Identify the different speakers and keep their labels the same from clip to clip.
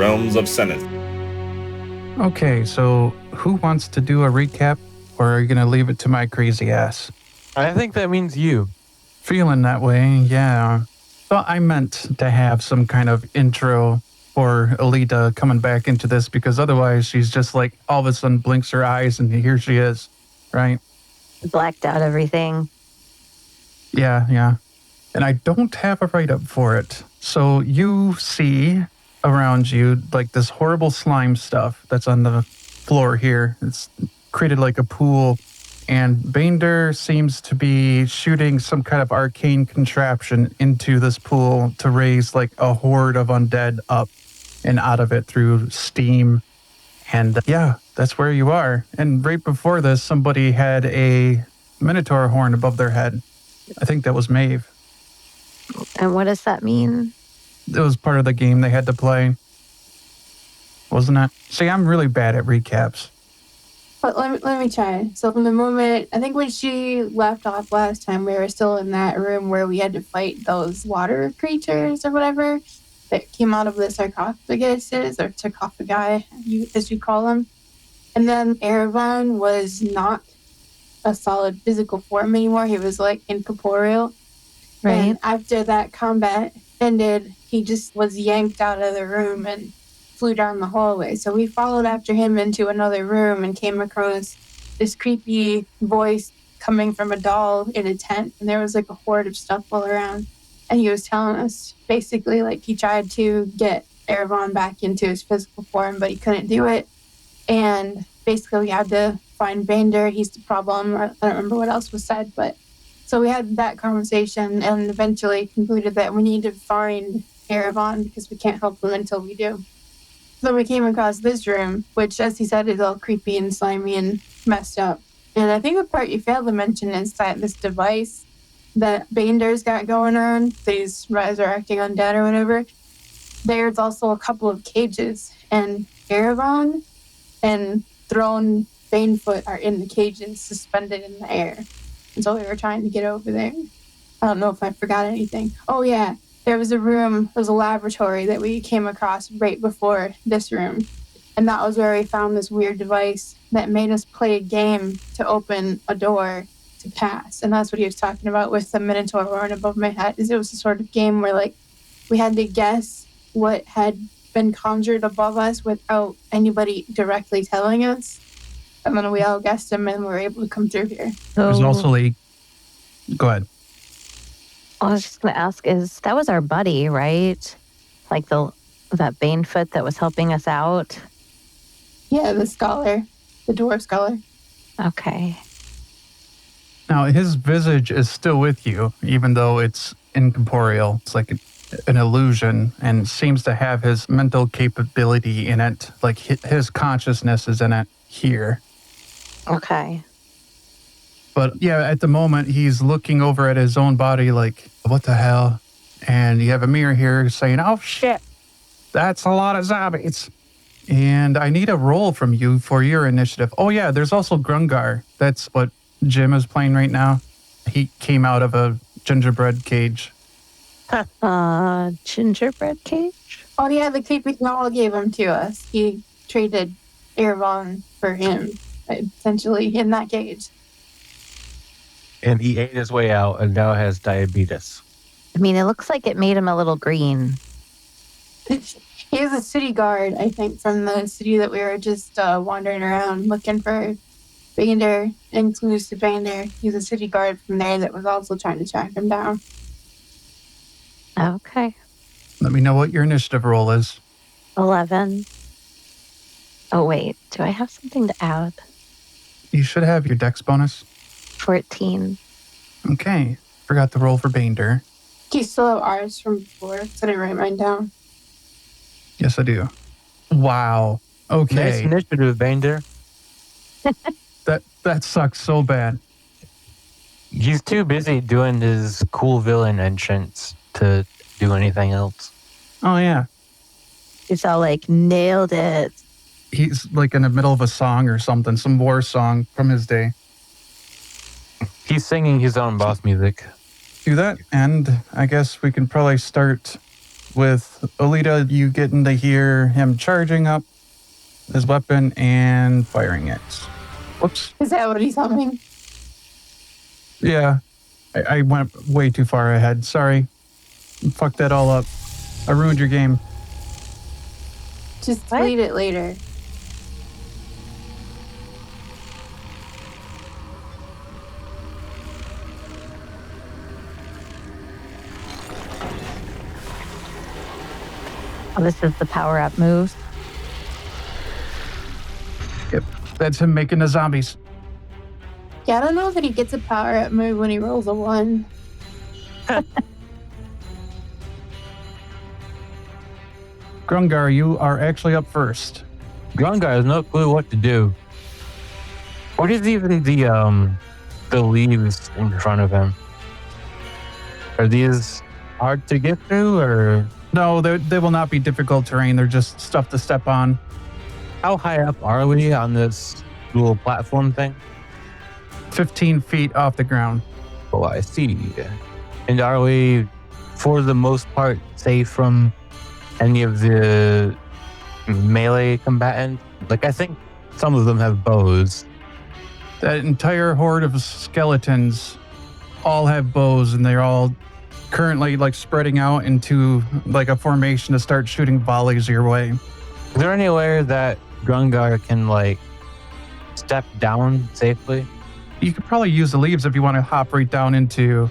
Speaker 1: realms of Senith.
Speaker 2: Okay, so who wants to do a recap, or are you going to leave it to my crazy ass?
Speaker 3: I think that means you.
Speaker 2: Feeling that way, yeah. But I meant to have some kind of intro for Olita coming back into this, because otherwise she's just like all of a sudden blinks her eyes and here she is, right?
Speaker 4: Blacked out everything.
Speaker 2: Yeah. And I don't have a write-up for it. So you see around you like this horrible slime stuff that's on the floor here. It's created like a pool. And Banedur seems to be shooting some kind of arcane contraption into this pool to raise like a horde of undead up and out of it through steam. And yeah, that's where you are. And right before this, somebody had a minotaur horn above their head. I think that was Mhaeve.
Speaker 4: And what does that mean?
Speaker 2: It was part of the game they had to play. Wasn't it? See, I'm really bad at recaps.
Speaker 5: But let me try. So from the moment, I think when she left off last time, we were still in that room where we had to fight those water creatures or whatever that came out of the sarcophaguses, or sarcophagi, as you call them. And then Erebon was not a solid physical form anymore. He was like incorporeal.
Speaker 4: Right.
Speaker 5: And after that combat ended, he just was yanked out of the room and flew down the hallway. So we followed after him into another room and came across this creepy voice coming from a doll in a tent. And there was like a horde of stuff all around. And he was telling us basically like he tried to get Erebon back into his physical form, but he couldn't do it. And basically we had to find Banedur. He's the problem. I don't remember what else was said, but so we had that conversation and eventually concluded that we need to find Erebon because we can't help him until we do. So we came across this room, which, as he said, is all creepy and slimy and messed up. And I think the part you failed to mention is that this device that Banedur's got going on, these resurrecting undead or whatever, there's also a couple of cages. And Erebon and Throne Banefoot are in the cages, suspended in the air. And so we were trying to get over there. I don't know if I forgot anything. Oh, yeah. There was a laboratory that we came across right before this room. And that was where we found this weird device that made us play a game to open a door to pass. And that's what he was talking about with the Minotaur horn above my head. Is it was a sort of game where like we had to guess what had been conjured above us without anybody directly telling us. And then we all guessed them and we were able to come through here.
Speaker 2: There's also like... Go ahead.
Speaker 4: I was just going to ask, that was our buddy, right? Like that Banefoot that was helping us out?
Speaker 5: Yeah, the scholar. The dwarf scholar.
Speaker 4: Okay.
Speaker 2: Now, his visage is still with you, even though it's incorporeal. It's like an illusion and seems to have his mental capability in it. Like his consciousness is in it here.
Speaker 4: Okay.
Speaker 2: But yeah, at the moment, he's looking over at his own body like, what the hell? And you have a mirror here saying, oh shit, that's a lot of zombies. And I need a roll from you for your initiative. Oh yeah, there's also Grungar. That's what Jim is playing right now. He came out of a gingerbread cage.
Speaker 4: Gingerbread cage?
Speaker 5: Oh yeah, the creepy gnoll gave him to us. He traded Erebon for him, essentially, in that cage.
Speaker 3: And he ate his way out and now has diabetes.
Speaker 4: I mean, it looks like it made him a little green.
Speaker 5: He's a city guard, I think, from the city that we were just wandering around looking for Banedur, exclusive Banedur. He's a city guard from there that was also trying to track him down.
Speaker 4: Okay.
Speaker 2: Let me know what your initiative roll is.
Speaker 4: 11. Oh, wait. Do I have something to add?
Speaker 2: You should have your dex bonus.
Speaker 4: 14.
Speaker 2: Okay. Forgot the roll for Banedur.
Speaker 5: Do you still have ours from before? Did I write mine down?
Speaker 2: Yes, I do. Wow. Okay.
Speaker 3: Nice initiative, Banedur.
Speaker 2: That sucks so bad.
Speaker 3: He's too busy doing his cool villain entrance to do anything else.
Speaker 2: Oh, yeah.
Speaker 4: It's all like, nailed it.
Speaker 2: He's like in the middle of a song or something, some war song from his day.
Speaker 3: He's singing his own boss music.
Speaker 2: Do that, and I guess we can probably start with Olita, you getting to hear him charging up his weapon and firing it. Whoops.
Speaker 5: Is that what he's humming?
Speaker 2: Yeah, I went way too far ahead. Sorry. Fucked that all up. I ruined your game.
Speaker 5: Just
Speaker 4: What?
Speaker 5: tweet it later.
Speaker 4: Oh, this is the power-up move.
Speaker 2: Yep, that's him making the zombies.
Speaker 5: Yeah, I don't know that he gets a power-up move when he rolls a 1.
Speaker 2: Grungar, you are actually up first.
Speaker 3: Grungar has no clue what to do. What is even the leaves in front of him? Are these hard to get through, or
Speaker 2: No, they will not be difficult terrain. They're just stuff to step on.
Speaker 3: how high up are we on this little platform thing?
Speaker 2: 15 feet off the ground.
Speaker 3: Oh, I see. And are we, for the most part, safe from any of the melee combatants? Like, I think some of them have bows.
Speaker 2: That entire horde of skeletons all have bows, and they're all currently like spreading out into like a formation to start shooting volleys your way.
Speaker 3: Is there anywhere that Grungar can, like, step down safely?
Speaker 2: You could probably use the leaves if you want to hop right down into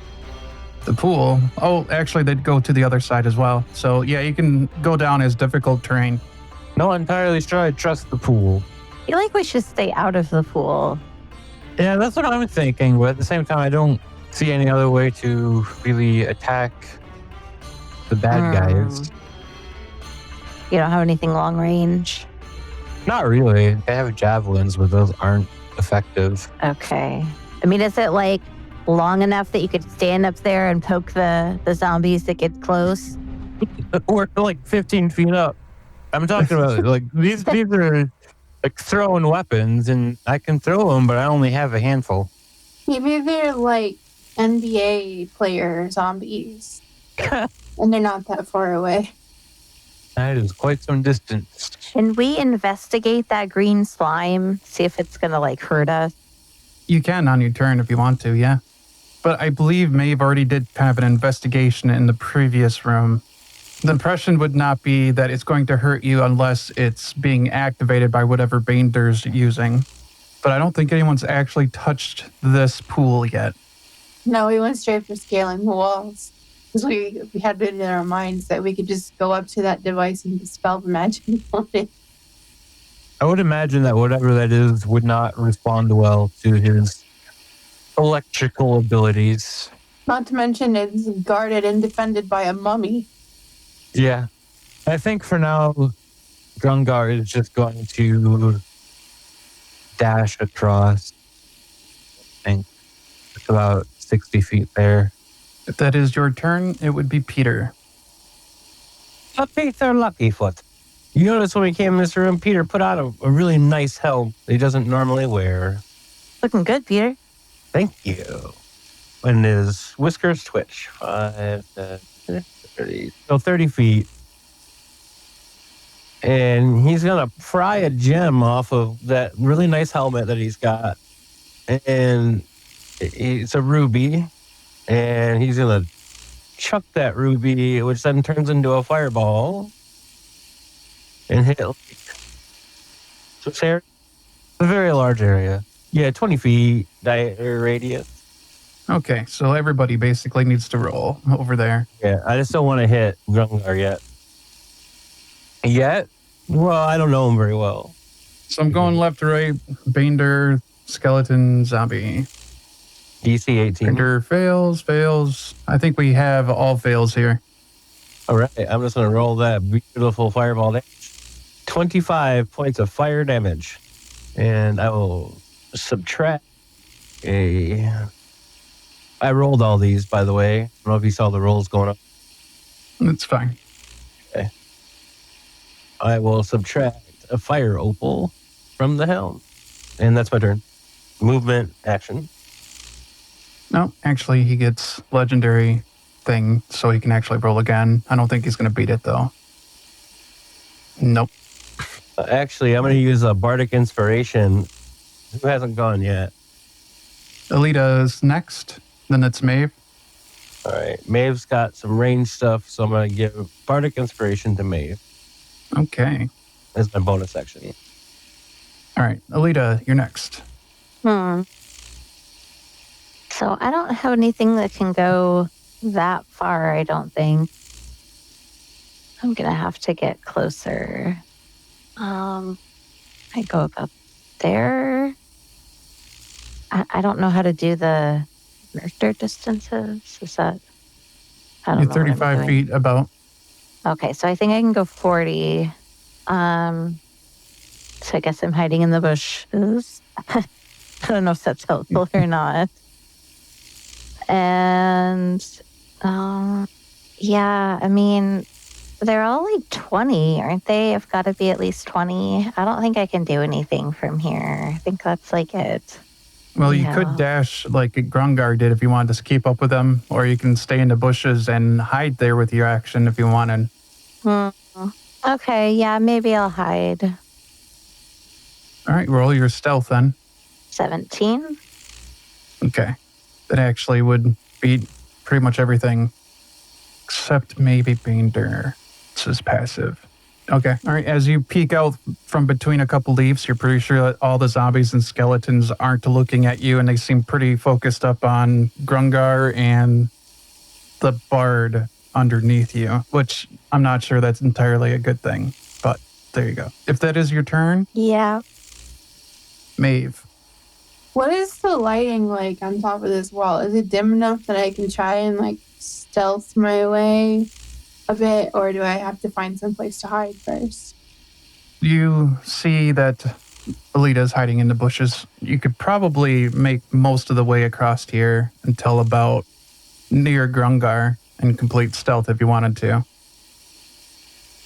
Speaker 2: the pool. Oh, actually, they'd go to the other side as well. So yeah, you can go down as difficult terrain.
Speaker 3: Not entirely sure I trust the pool.
Speaker 4: I feel like we should stay out of the pool.
Speaker 3: Yeah, that's what I'm thinking, but at the same time, I don't see any other way to really attack the bad guys.
Speaker 4: You don't have anything long range?
Speaker 3: Not really. They have javelins, but those aren't effective.
Speaker 4: Okay. I mean, is it like long enough that you could stand up there and poke the zombies that get close?
Speaker 3: We're like 15 feet up. I'm talking about like these are like throwing weapons, and I can throw them, but I only have a handful.
Speaker 5: Maybe they're like NBA player zombies. And they're not that far away.
Speaker 3: That is quite some distance.
Speaker 4: Can we investigate that green slime? See if it's going to like hurt us?
Speaker 2: You can on your turn if you want to, yeah. But I believe Mhaeve already did kind of an investigation in the previous room. The impression would not be that it's going to hurt you unless it's being activated by whatever Banedur's using. But I don't think anyone's actually touched this pool yet.
Speaker 5: No, we went straight for scaling the walls. Because we had it in our minds that we could just go up to that device and dispel the magic on it.
Speaker 3: I would imagine that whatever that is would not respond well to his electrical abilities.
Speaker 5: Not to mention it's guarded and defended by a mummy.
Speaker 3: Yeah. I think for now, Grungar is just going to dash across. I think it's about 60 feet there.
Speaker 2: If that is your turn, it would be Peter.
Speaker 1: Peter Luckyfoot. You notice when we came in this room, Peter put on a really nice helm that he doesn't normally wear.
Speaker 4: Looking good, Peter.
Speaker 1: Thank you. And his whiskers twitch. 5, 30. So 30 feet. And he's going to pry a gem off of that really nice helmet that he's got. And it's a ruby. And he's going to chuck that ruby, which then turns into a fireball. And hit like, this area? A very large area. Yeah, 20 feet radius.
Speaker 2: Okay, so everybody basically needs to roll over there.
Speaker 1: Yeah, I just don't want to hit Grungar yet. Yet? Well, I don't know him very well.
Speaker 2: So I'm going left to right. Banedur, skeleton, zombie.
Speaker 1: DC 18.
Speaker 2: Banedur fails. I think we have all fails here.
Speaker 1: All right, I'm just going to roll that beautiful fireball damage. 25 points of fire damage. And I will subtract I rolled all these, by the way. I don't know if you saw the rolls going up.
Speaker 2: It's fine.
Speaker 1: Okay. I will subtract a fire opal from the helm. And that's my turn. Movement, action.
Speaker 2: No, actually, he gets legendary thing so he can actually roll again. I don't think he's going to beat it, though. Nope.
Speaker 1: Actually, I'm going to use a bardic inspiration. Who hasn't gone yet?
Speaker 2: Olita is next. Then it's Mhaeve.
Speaker 1: All right. Maeve's got some range stuff, so I'm going to give bardic inspiration to Mhaeve
Speaker 2: Okay.
Speaker 1: as my bonus action.
Speaker 2: All right. Olita, you're next.
Speaker 4: So I don't have anything that can go that far, I don't think. I'm going to have to get closer. I go about there. I don't know how to do the Mercer distances. Is that? I don't
Speaker 2: You're
Speaker 4: know.
Speaker 2: 35 feet about.
Speaker 4: Okay, so I think I can go 40. So I guess I'm hiding in the bushes. I don't know if that's helpful or not. And yeah, I mean, they're all like 20, aren't they? I've got to be at least 20. I don't think I can do anything from here. I think that's like it.
Speaker 2: Well, you could dash like Grungar did if you wanted to keep up with them, or you can stay in the bushes and hide there with your action if you wanted.
Speaker 4: Okay, yeah, maybe I'll hide.
Speaker 2: All right, roll your stealth then.
Speaker 4: 17.
Speaker 2: Okay. That actually would beat pretty much everything except maybe Banedur. It's his passive. Okay. All right. As you peek out from between a couple leaves, you're pretty sure that all the zombies and skeletons aren't looking at you, and they seem pretty focused up on Grungar and the bard underneath you, which I'm not sure that's entirely a good thing, but there you go. If that is your turn,
Speaker 4: Yeah.
Speaker 2: Mhaeve.
Speaker 5: What is the lighting like on top of this wall? Is it dim enough that I can try and like stealth my way a bit, or do I have to find some place to hide first?
Speaker 2: You see that Olita's hiding in the bushes. You could probably make most of the way across here until about near Grungar and complete stealth if you wanted to.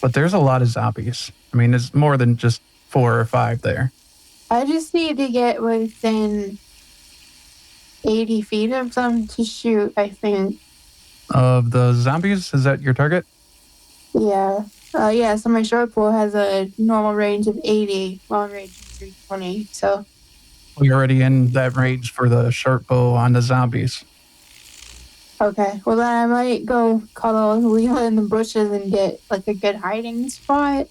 Speaker 2: But there's a lot of zombies. I mean, there's more than just 4 or 5 there.
Speaker 5: I just need to get within 80 feet of them to shoot, I think.
Speaker 2: Of the zombies, is that your target?
Speaker 5: Yeah. Yeah, so my short bow has a normal range of 80, long range of 320, so...
Speaker 2: You're already in that range for the short bow on the zombies.
Speaker 5: Okay, well then I might go cuddle Olita in the bushes and get like a good hiding spot,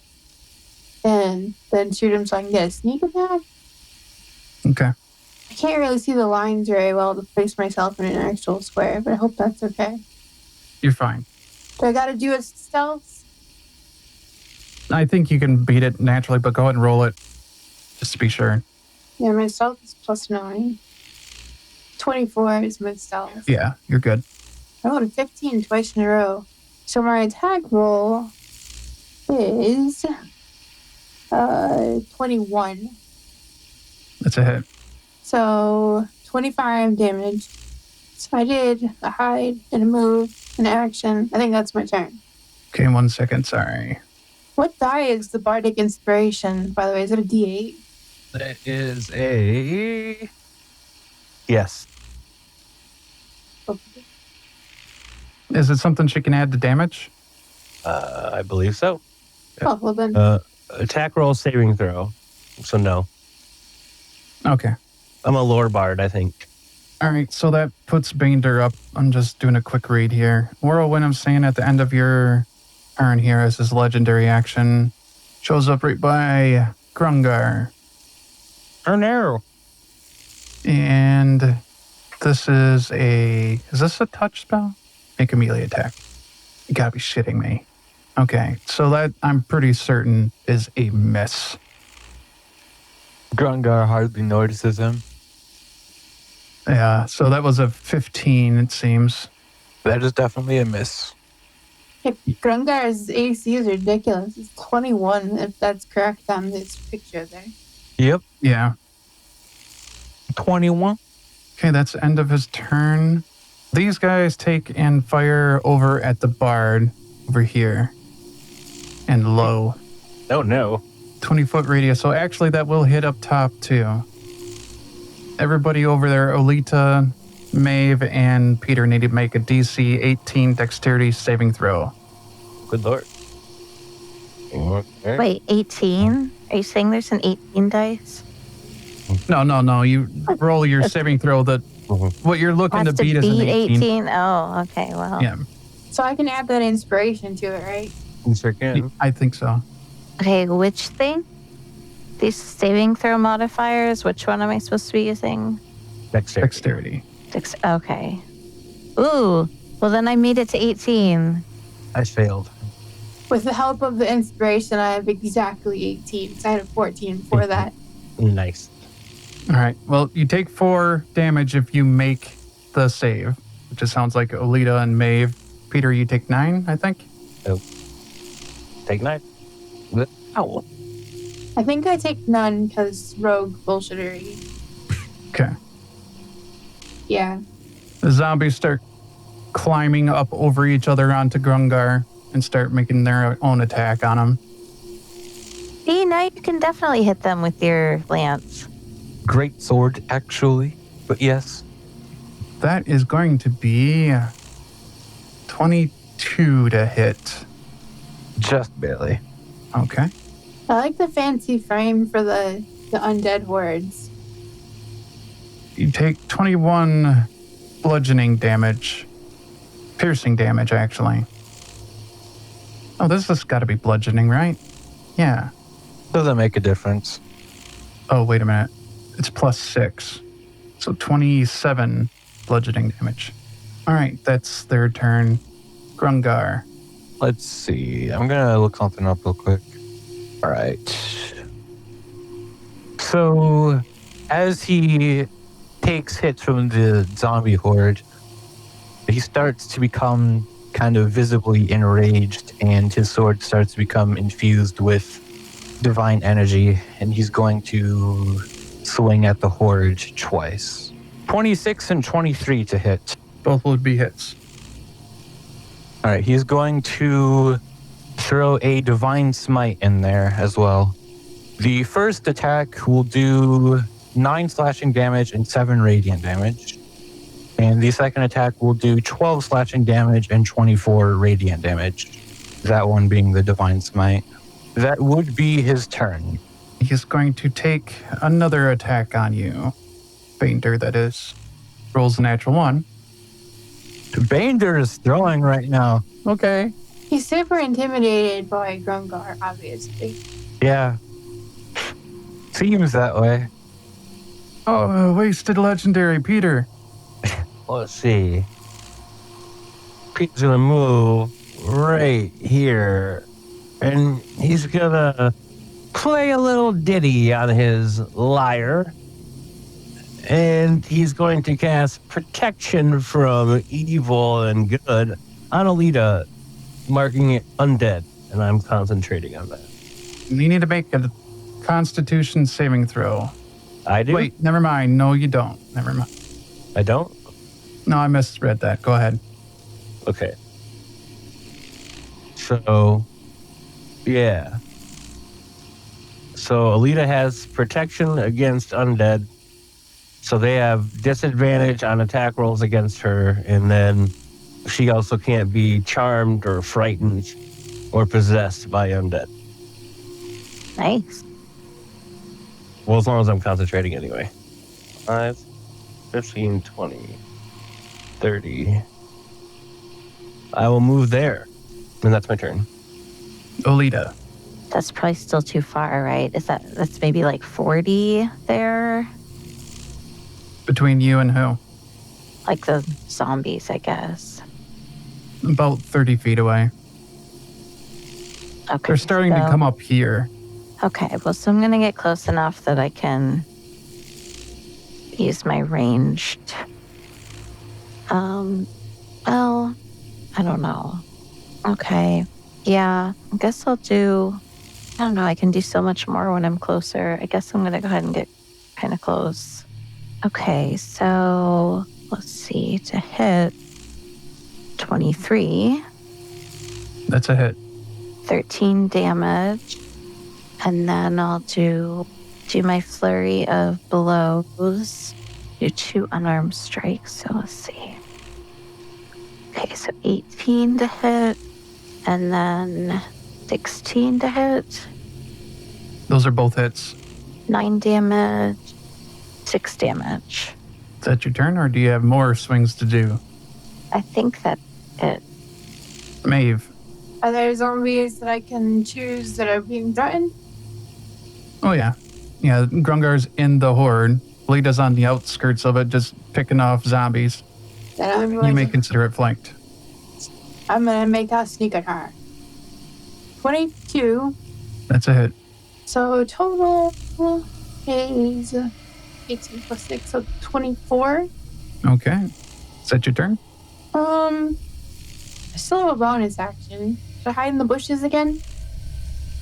Speaker 5: and then shoot him so I can get a sneak attack.
Speaker 2: Okay.
Speaker 5: I can't really see the lines very well to place myself in an actual square, but I hope that's okay.
Speaker 2: You're fine.
Speaker 5: Do I gotta do a stealth?
Speaker 2: I think you can beat it naturally, but go ahead and roll it just to be sure.
Speaker 5: Yeah, my stealth is +9. 24 is my stealth.
Speaker 2: Yeah, you're good.
Speaker 5: I rolled a 15 twice in a row. So my attack roll is 21.
Speaker 2: That's a hit.
Speaker 5: So 25 damage. So I did a hide and a move, an action. I think that's my turn.
Speaker 2: Okay, 1 second, sorry.
Speaker 5: What die is the bardic inspiration, by the way? Is it a D8?
Speaker 1: That is a... Yes.
Speaker 5: Okay.
Speaker 2: Is it something she can add to damage?
Speaker 1: I believe so.
Speaker 5: Oh, well then.
Speaker 1: Attack roll, saving throw. So no.
Speaker 2: Okay.
Speaker 1: I'm a lore bard, I think.
Speaker 2: All right, so that puts Banedur up. I'm just doing a quick read here. Whirlwind, I'm saying at the end of your turn here as his legendary action. Shows up right by Grungar.
Speaker 1: Oh no.
Speaker 2: And this is this a touch spell? Make a melee attack. You gotta be shitting me. Okay, so that I'm pretty certain is a miss.
Speaker 3: Grungar hardly notices him.
Speaker 2: Yeah, so that was a 15, it seems.
Speaker 3: That is definitely a miss.
Speaker 5: Grungar's AC is ridiculous. It's 21, if that's correct on this picture there.
Speaker 3: Yep,
Speaker 2: Yeah.
Speaker 3: 21.
Speaker 2: Okay, that's the end of his turn. These guys take and fire over at the bard over here. And low.
Speaker 1: Oh no.
Speaker 2: 20-foot radius. So actually that will hit up top too. Everybody over there, Olita, Mhaeve and Peter need to make a DC 18 dexterity saving throw.
Speaker 1: Good lord. Okay.
Speaker 4: Wait, 18? Are you saying there's an 18 dice?
Speaker 2: No. You roll your saving throw. What you're looking
Speaker 4: Has
Speaker 2: to beat is an 18.
Speaker 4: Oh, okay. Well,
Speaker 2: Yeah,
Speaker 5: So I can add that inspiration to it, right?
Speaker 1: You sure can.
Speaker 2: I think so.
Speaker 4: okay. Which thing? These saving throw modifiers. Which one am I supposed to be using?
Speaker 2: Dexterity.
Speaker 4: Okay. Ooh. Well, then I made it to 18.
Speaker 1: I failed.
Speaker 5: With the help of the inspiration, I have exactly 18. So I had a 14 for that.
Speaker 1: Nice.
Speaker 2: All right. Well, you take 4 damage if you make the save, which just sounds like Olita and Mhaeve. Peter, you take 9, I think.
Speaker 1: Take 9.
Speaker 4: Oh.
Speaker 5: I think I take none because rogue bullshittery.
Speaker 2: Okay.
Speaker 5: Yeah.
Speaker 2: The zombies start climbing up over each other onto Grungar and start making their own attack on him.
Speaker 4: See, now you can definitely hit them with your lance.
Speaker 3: Great sword, actually. But yes.
Speaker 2: That is going to be 22 to hit.
Speaker 3: Just barely.
Speaker 2: Okay.
Speaker 5: I like the fancy frame for the undead hordes.
Speaker 2: You take 21 bludgeoning damage. Piercing damage, actually. Oh, this has got to be bludgeoning, right? Yeah.
Speaker 3: Doesn't make a difference.
Speaker 2: Oh, wait a minute. It's +6. So 27 bludgeoning damage. All right, that's their turn. Grungar.
Speaker 3: Let's see. I'm gonna look something up real quick. All right. So, as he takes hits from the zombie horde, he starts to become kind of visibly enraged, and his sword starts to become infused with divine energy, and he's going to swing at the horde twice. 26 and 23 to hit.
Speaker 2: Both would be hits.
Speaker 3: All right, he's going to throw a divine smite in there as well. The first attack will do 9 slashing damage and 7 radiant damage. And the second attack will do 12 slashing damage and 24 radiant damage. That one being the divine smite. That would be his turn.
Speaker 2: He's going to take another attack on you. Banedur, that is. Rolls a natural 1.
Speaker 3: Banedur is throwing right now. Okay.
Speaker 5: He's super intimidated by Grungar, obviously.
Speaker 3: Yeah. Seems that way.
Speaker 2: Oh, wasted legendary, Peter.
Speaker 1: Let's see. Pete's gonna move right here. And he's gonna play a little ditty on his lyre. And he's going to cast protection from evil and good on Olita, marking it undead. And I'm concentrating on that.
Speaker 2: You need to make a Constitution saving throw.
Speaker 1: I do?
Speaker 2: Wait, never mind. No, you don't. Never mind.
Speaker 1: I don't?
Speaker 2: No, I misread that. Go ahead.
Speaker 1: Okay. So, yeah. So Olita has protection against undead. So they have disadvantage on attack rolls against her. And then she also can't be charmed or frightened or possessed by undead.
Speaker 4: Nice.
Speaker 1: Well, as long as I'm concentrating anyway. 5, 15, 20, 30. I will move there. And that's my turn.
Speaker 2: Olita.
Speaker 4: That's probably still too far, right? That's maybe like 40 there?
Speaker 2: Between you and who?
Speaker 4: Like the zombies, I guess.
Speaker 2: About 30 feet away.
Speaker 4: Okay.
Speaker 2: They're starting to come up here.
Speaker 4: Okay, well, so I'm going to get close enough that I can use my ranged. Well, I don't know. Okay. Yeah, I guess I'll do, I don't know, I can do so much more when I'm closer. I guess I'm going to go ahead and get kind of close. Okay, so let's see, to hit 23.
Speaker 2: That's a hit.
Speaker 4: 13 damage. And then I'll do my flurry of blows. do 2 unarmed strikes, so let's see. Okay, so 18 to hit, and then 16 to hit.
Speaker 2: Those are both hits.
Speaker 4: 9 damage, 6 damage.
Speaker 2: Is that your turn, or do you have more swings to do?
Speaker 4: I think that's it.
Speaker 2: Mhaeve.
Speaker 5: Are there zombies that I can choose that are being threatened?
Speaker 2: Oh, yeah. Yeah, Grungar's in the horde. Olita's on the outskirts of it, just picking off zombies.
Speaker 5: Then
Speaker 2: You may consider it flanked.
Speaker 5: I'm going to make a sneak attack. 22.
Speaker 2: That's a hit.
Speaker 5: So total is 18 plus 6, so 24.
Speaker 2: Okay. Is that your turn?
Speaker 5: I still have a bonus action. Should I hide in the bushes again?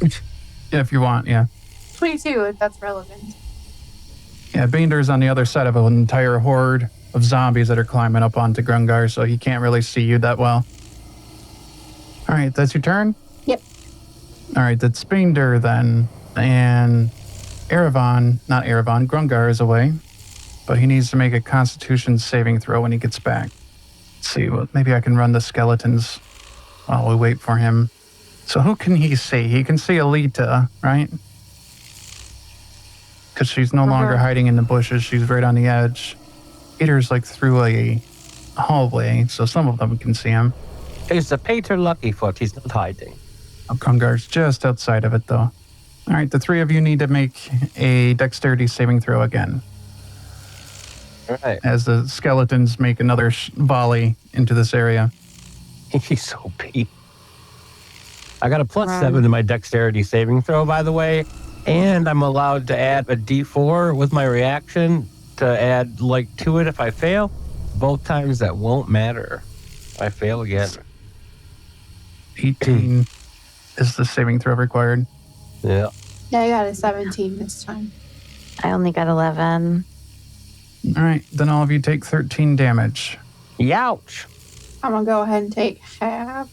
Speaker 2: Yeah, if you want, yeah.
Speaker 5: 22, if that's relevant.
Speaker 2: Yeah, Banedur's on the other side of an entire horde of zombies that are climbing up onto Grungar, so he can't really see you that well. All right, that's your turn?
Speaker 5: Yep.
Speaker 2: All right, that's Banedur then. And Grungar is away, but he needs to make a Constitution saving throw when he gets back. Let's see, well, maybe I can run the skeletons while we wait for him. So who can he see? He can see Olita, right? Because she's no longer hiding in the bushes. She's right on the edge. Peter's like through a hallway, so some of them can see him.
Speaker 1: It's a Petir Luckyfoot. He's not hiding.
Speaker 2: Grungar's just outside of it, though. All right, the 3 of you need to make a dexterity saving throw again.
Speaker 1: All right.
Speaker 2: As the skeletons make another volley into this area.
Speaker 1: He's so beat. I got a +7 to my dexterity saving throw, by the way, and I'm allowed to add a D4 with my reaction to add to it if I fail. Both times that won't matter. If I fail again.
Speaker 2: 18 is the saving throw required.
Speaker 1: Yeah.
Speaker 5: Yeah, I got a 17 this time.
Speaker 4: I only got 11.
Speaker 2: All right, then all of you take 13 damage.
Speaker 1: Youch.
Speaker 5: I'm going to go ahead and take half.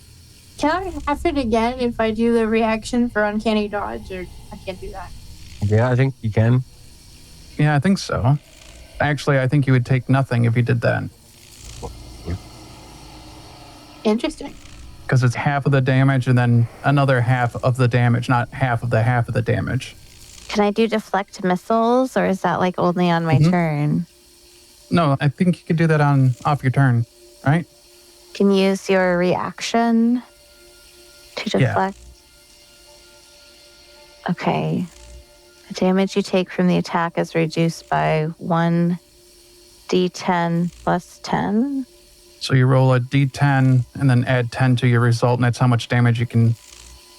Speaker 5: Can I half it again if I do the reaction for uncanny dodge, or I can't do that?
Speaker 1: Yeah, I think you can.
Speaker 2: Yeah, I think so. Actually, I think you would take nothing if you did that.
Speaker 5: Interesting.
Speaker 2: Because it's half of the damage and then another half of the damage, not half of the damage.
Speaker 4: Can I do deflect missiles, or is that only on my turn?
Speaker 2: No, I think you could do that off your turn, right?
Speaker 4: Can you use your reaction to deflect? Yeah. Okay. The damage you take from the attack is reduced by 1d10 plus 10.
Speaker 2: So you roll a d10 and then add 10 to your result, and that's how much damage you can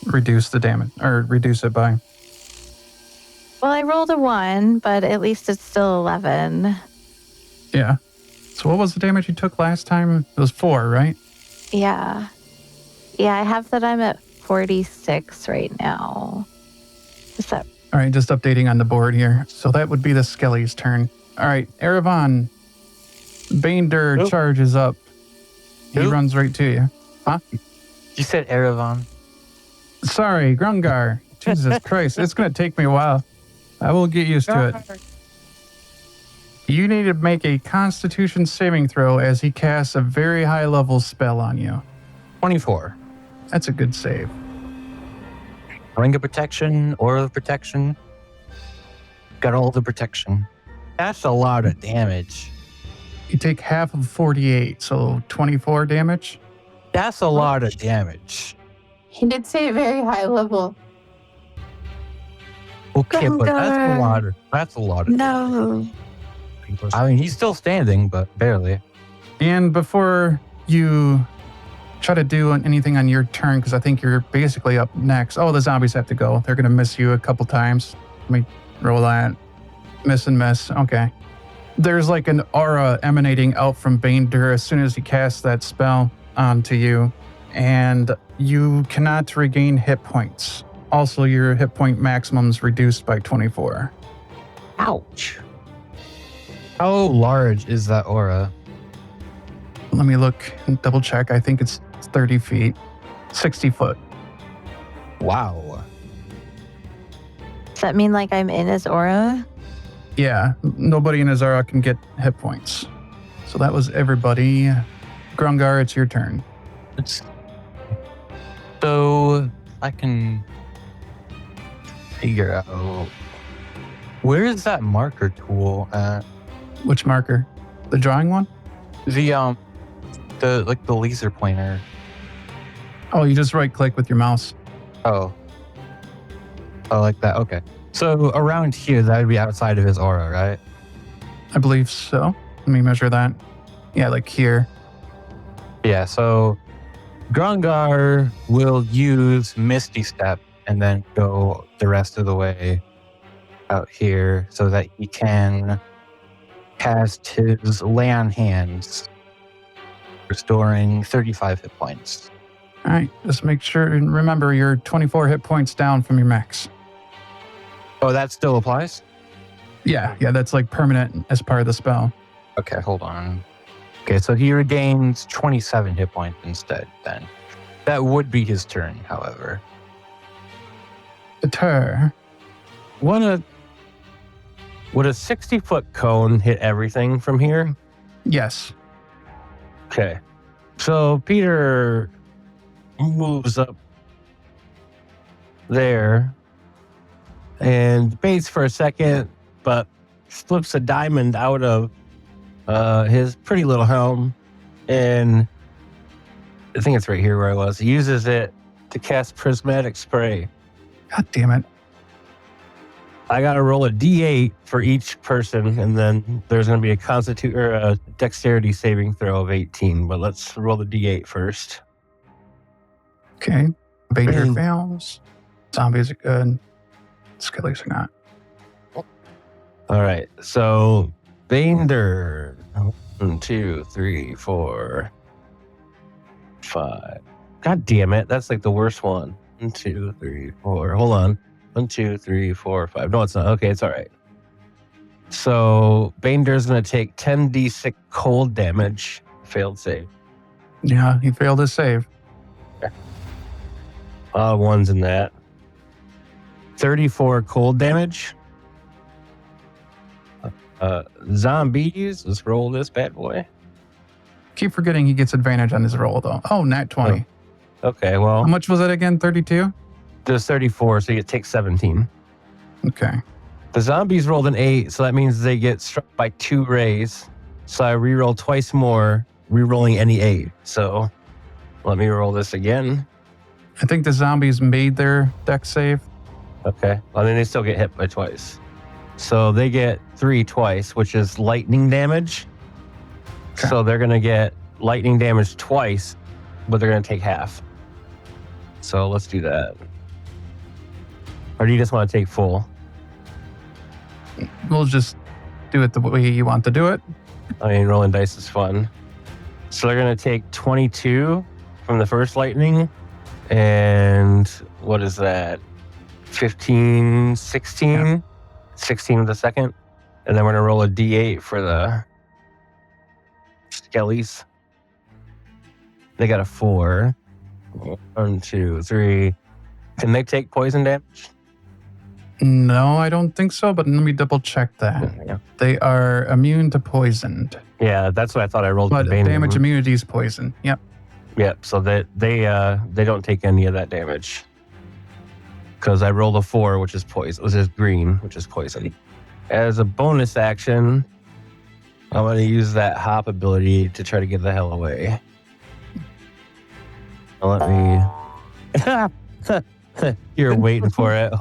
Speaker 2: reduce the damage, or reduce it by.
Speaker 4: Well, I rolled a 1, but at least it's still 11.
Speaker 2: Yeah. So what was the damage you took last time? It was 4, right?
Speaker 4: Yeah. Yeah, I have that I'm at 46 right now. Is that...
Speaker 2: All right, just updating on the board here. So that would be the Skelly's turn. All right, Erevan. Banedur charges up. He runs right to you. Huh?
Speaker 3: You said Erevan.
Speaker 2: Sorry, Grungar. Jesus Christ, it's going to take me a while. I will get used to it. You need to make a Constitution saving throw as he casts a very high-level spell on you.
Speaker 3: 24.
Speaker 2: That's a good save.
Speaker 3: Ring of protection, aura of protection. Got all the protection. That's a lot of damage.
Speaker 2: You take half of 48, so 24 damage.
Speaker 3: That's a lot of damage.
Speaker 5: He did say very high level.
Speaker 3: Okay, but
Speaker 4: Grungar.
Speaker 3: that's a lot of
Speaker 4: No.
Speaker 3: damage. I mean, he's still standing, but barely.
Speaker 2: And before you try to do anything on your turn, because I think you're basically up next. Oh, the zombies have to go. They're going to miss you a couple times. Let me roll that. Miss and miss. Okay. There's an aura emanating out from Banedur as soon as he casts that spell onto you, and you cannot regain hit points. Also, your hit point maximum's reduced by 24.
Speaker 1: Ouch.
Speaker 3: How large is that aura?
Speaker 2: Let me look and double check. I think it's 30 feet, 60 foot.
Speaker 3: Wow.
Speaker 4: Does that mean I'm in his aura?
Speaker 2: Yeah, nobody in Azara can get hit points. So that was everybody. Grungar, it's your turn.
Speaker 3: So I can figure out where is that marker tool at?
Speaker 2: Which marker? The drawing one?
Speaker 3: The laser pointer.
Speaker 2: Oh, you just right click with your mouse.
Speaker 3: Oh, like that. Okay. So around here, that would be outside of his aura, right?
Speaker 2: I believe so. Let me measure that. Yeah, like here.
Speaker 3: Yeah. So Grungar will use Misty Step and then go the rest of the way out here so that he can cast his lay on hands, restoring 35 hit points.
Speaker 2: All right, just make sure and remember you're 24 hit points down from your max.
Speaker 3: Oh, that still applies?
Speaker 2: Yeah, that's like permanent as part of the spell.
Speaker 3: Okay, hold on. Okay, so he regains 27 hit points instead then. That would be his turn, however.
Speaker 2: Petir.
Speaker 1: Would a 60-foot cone hit everything from here?
Speaker 2: Yes.
Speaker 1: Okay. So Peter moves up there and debates for a second, but flips a diamond out of his pretty little helm, and I think it's right here where I was. He uses it to cast prismatic spray.
Speaker 2: God damn it.
Speaker 1: I got to roll a d8 for each person, and then there's going to be a dexterity saving throw of 18. But let's roll the d8 first.
Speaker 2: Okay. Banedur fails. Zombies are good. Skellies are not.
Speaker 1: All right. So Banedur. 1, 2, 3, 4, 5. God damn it. That's like the worst one. 1, 2, 3, 4. Hold on. 1, 2, 3, 4, 5. No, it's not. Okay, it's all right. So Banedur's going to take 10d6 cold damage. Failed save.
Speaker 2: Yeah, he failed his save.
Speaker 1: One's in that. 34 cold damage. Zombies. Let's roll this bad boy.
Speaker 2: Keep forgetting he gets advantage on his roll, though. Oh, nat 20.
Speaker 1: Okay, well,
Speaker 2: How much was it again? 32?
Speaker 1: there's 34, so you take 17.
Speaker 2: Okay.
Speaker 1: The zombies rolled an 8, so that means they get struck by 2 rays. So I reroll twice more, rerolling any 8. So let me roll this again.
Speaker 2: I think the zombies made their dex save.
Speaker 1: Okay. Well, then they still get hit by twice. So they get 3 twice, which is lightning damage.
Speaker 2: Okay.
Speaker 1: So they're going to get lightning damage twice, but they're going to take half. So let's do that. Or do you just want to take full?
Speaker 2: We'll just do it the way you want to do it.
Speaker 1: I mean, rolling dice is fun. So they're going to take 22 from the first lightning. And what is that? 15, 16? Yeah. 16 of the second. And then we're going to roll a d8 for the skellies. They got a 4. 1, 2, 3. Can they take poison damage?
Speaker 2: No, I don't think so, but let me double check that.
Speaker 1: Yeah.
Speaker 2: They are immune to poisoned.
Speaker 1: Yeah, that's what I thought I rolled.
Speaker 2: But
Speaker 1: the Bane
Speaker 2: damage immunity is poison. Yep.
Speaker 1: Yep. So that they don't take any of that damage because I rolled a 4, which is poison. Which is green, which is poison. As a bonus action, I'm going to use that hop ability to try to get the hell away. Let me. You're waiting for it.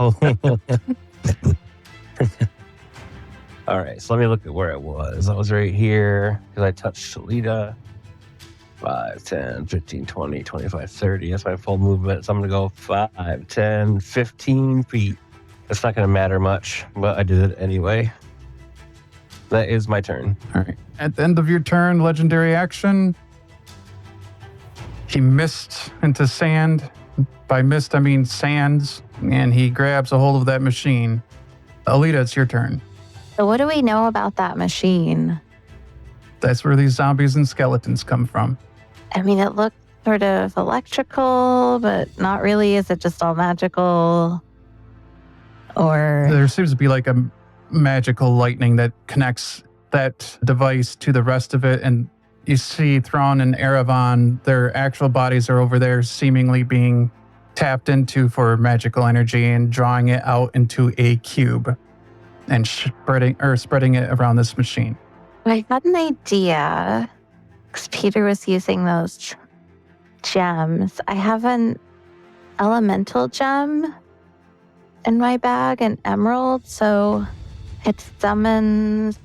Speaker 1: All right, so let me look at where it was. I was right here because I touched Olita. 5, 10, 15, 20, 25, 30. That's my full movement. So I'm going to go 5, 10, 15 feet. It's not going to matter much, but I did it anyway. That is my turn.
Speaker 2: All right. At the end of your turn, legendary action. He missed into sand. By mist, I mean sands. And he grabs a hold of that machine. Olita, it's your turn.
Speaker 4: So what do we know about that machine?
Speaker 2: That's where these zombies and skeletons come from.
Speaker 4: I mean, it looked sort of electrical, but not really. Is it just all magical? Or
Speaker 2: There seems to be like a magical lightning that connects that device to the rest of it. And you see Thrawn and Erevan, their actual bodies are over there seemingly being tapped into for magical energy and drawing it out into a cube and spreading it around this machine.
Speaker 4: I had an idea because Peter was using those gems. I have an elemental gem in my bag, an emerald, so it summons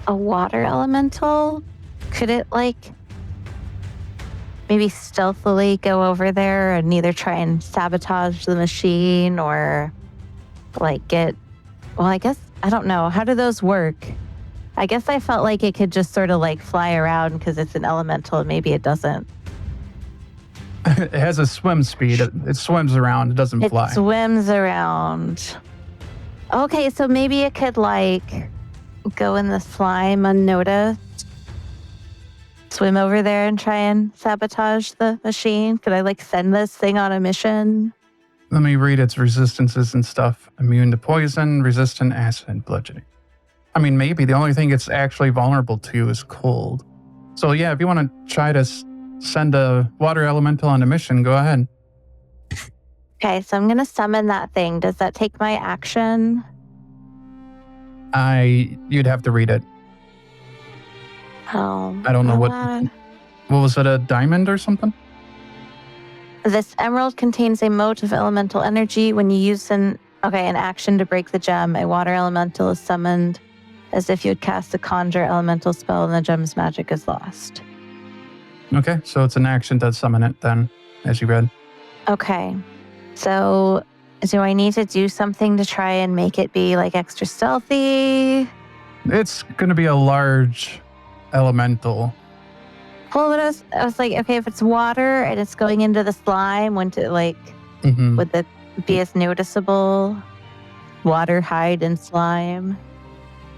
Speaker 4: a water elemental. Could it maybe stealthily go over there and either try and sabotage the machine or I guess, I don't know. How do those work? I guess I felt like it could just sort of fly around because it's an elemental and maybe it doesn't.
Speaker 2: It has a swim speed. It swims around. It doesn't fly.
Speaker 4: It swims around. Okay, so maybe it could go in the slime unnoticed. Swim over there and try and sabotage the machine. Could I send this thing on a mission?
Speaker 2: Let me read its resistances and stuff. Immune to poison, resistant acid, bludgeoning. I mean, maybe the only thing it's actually vulnerable to is cold. So yeah, if you want to try to send a water elemental on a mission, go ahead.
Speaker 4: Okay, so I'm going to summon that thing. Does that take my action?
Speaker 2: You'd have to read it.
Speaker 4: Oh.
Speaker 2: I don't know what was it, a diamond or something?
Speaker 4: This emerald contains a mote of elemental energy. When you use an action to break the gem, a water elemental is summoned as if you had cast a conjure elemental spell and the gem's magic is lost.
Speaker 2: Okay, so it's an action to summon it then, as you read.
Speaker 4: Okay, so do I need to do something to try and make it be extra stealthy?
Speaker 2: It's going to be a large elemental.
Speaker 4: Well, but I was like, okay, if it's water and it's going into the slime, would it be as noticeable? Water hide in slime?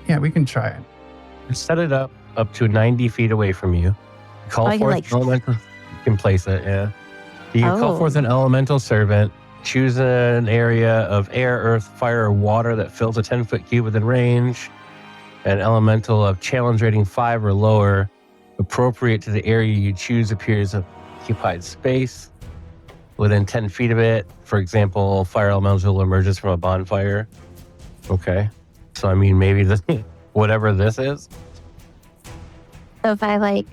Speaker 2: Yeah, we can try it.
Speaker 1: Set it up to 90 feet away from you. Call forth elemental. You can place it, yeah. You can call forth an elemental servant. Choose an area of air, earth, fire, or water that fills a 10-foot cube within range. An elemental of challenge rating 5 or lower, appropriate to the area you choose, appears in occupied space within 10 feet of it. For example, fire elemental emerges from a bonfire. Okay. So, I mean, maybe this, whatever this is.
Speaker 4: So if I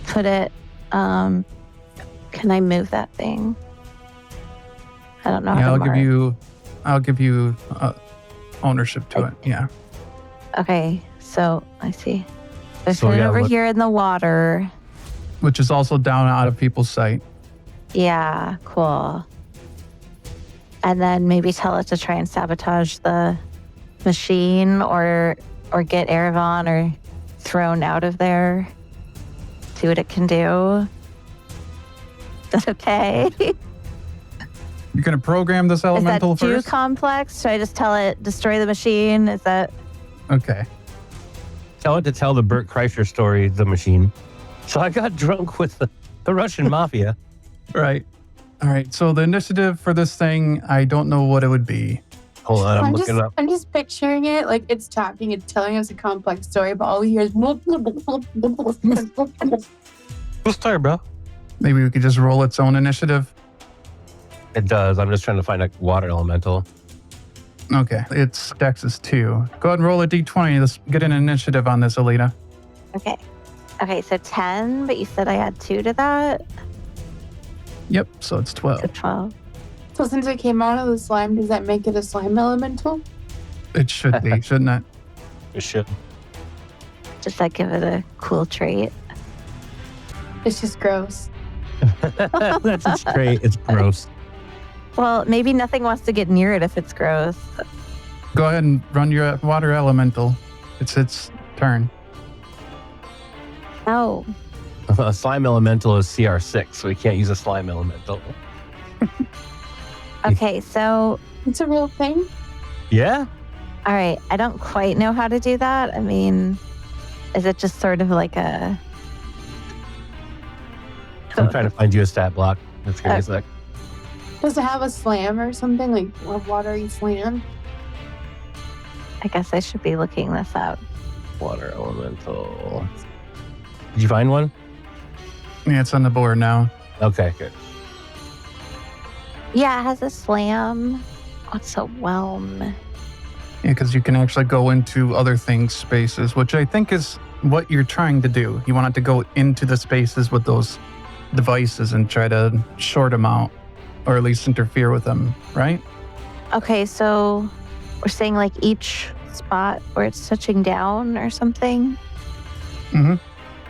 Speaker 4: put it, can I move that thing? I don't know.
Speaker 2: Yeah, I'll give you ownership to it. Yeah.
Speaker 4: Okay, so I see. I put it over here in the water.
Speaker 2: Which is also down out of people's sight.
Speaker 4: Yeah, cool. And then maybe tell it to try and sabotage the machine or get Erevan or thrown out of there. See what it can do. Is that okay?
Speaker 2: You're going to program this elemental first?
Speaker 4: Is that too complex? Should I just tell it, destroy the machine? Is that...
Speaker 2: Okay.
Speaker 1: Tell it to tell the Bert Kreischer story, the machine. So I got drunk with the Russian mafia.
Speaker 2: Right. All right. So the initiative for this thing, I don't know what it would be.
Speaker 1: Hold on, I'm looking it up.
Speaker 5: I'm just picturing it it's talking, it's telling us a complex story, but all we hear is...
Speaker 1: We'll start, bro.
Speaker 2: Maybe we could just roll its own initiative.
Speaker 1: It does. I'm just trying to find a water elemental.
Speaker 2: Okay. Its dex is 2. Go ahead and roll a d20. Let's get an initiative on this, Olita.
Speaker 4: Okay. Okay, so 10, but you said I had 2 to that?
Speaker 2: Yep, so it's 12.
Speaker 4: So 12.
Speaker 5: So since it came out of the slime, does that make it a slime elemental?
Speaker 2: It should be, shouldn't it?
Speaker 1: It should.
Speaker 4: Just give it a cool trait.
Speaker 5: It's just gross.
Speaker 1: That's just great. It's gross.
Speaker 4: Well, maybe nothing wants to get near it if it's gross.
Speaker 2: Go ahead and run your water elemental. It's its turn.
Speaker 4: Oh.
Speaker 1: A slime elemental is CR6, so we can't use a slime elemental.
Speaker 4: Okay, so...
Speaker 5: It's a real thing?
Speaker 1: Yeah?
Speaker 4: All right, I don't quite know how to do that. I mean, is it just sort of a...
Speaker 1: I'm trying to find you a stat block. That's going to be a sec.
Speaker 5: Does it have a slam or something? A watery slam?
Speaker 4: I guess I should be looking this up.
Speaker 1: Water elemental. Did you find one?
Speaker 2: Yeah, it's on the board now.
Speaker 1: Okay, good.
Speaker 4: Yeah, it has a slam. What's a whelm?
Speaker 2: Yeah, because you can actually go into other things' spaces, which I think is what you're trying to do. You want it to go into the spaces with those devices and try to short them out, or at least interfere with them, right?
Speaker 4: Okay, so we're saying like each spot where it's touching down or something?
Speaker 2: Mm-hmm.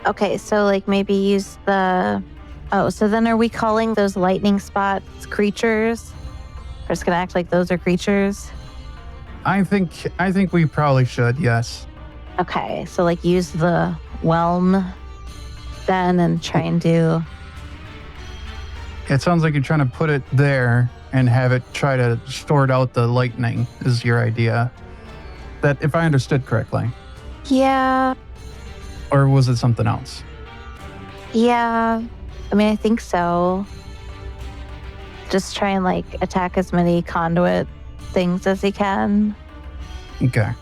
Speaker 4: Okay, so like maybe use the... Oh, so then are we calling those lightning spots creatures? We're just gonna act like those are creatures?
Speaker 2: I think we probably should, yes.
Speaker 4: Okay, so like use the whelm then and try and do...
Speaker 2: It sounds like you're trying to put it there and have it try to sort out the lightning is your idea. That, if I understood correctly.
Speaker 4: Yeah,
Speaker 2: Or was it something else?
Speaker 4: yeah. I mean, I think so. Just try and like attack as many conduit things as he can.
Speaker 2: Okay.
Speaker 4: I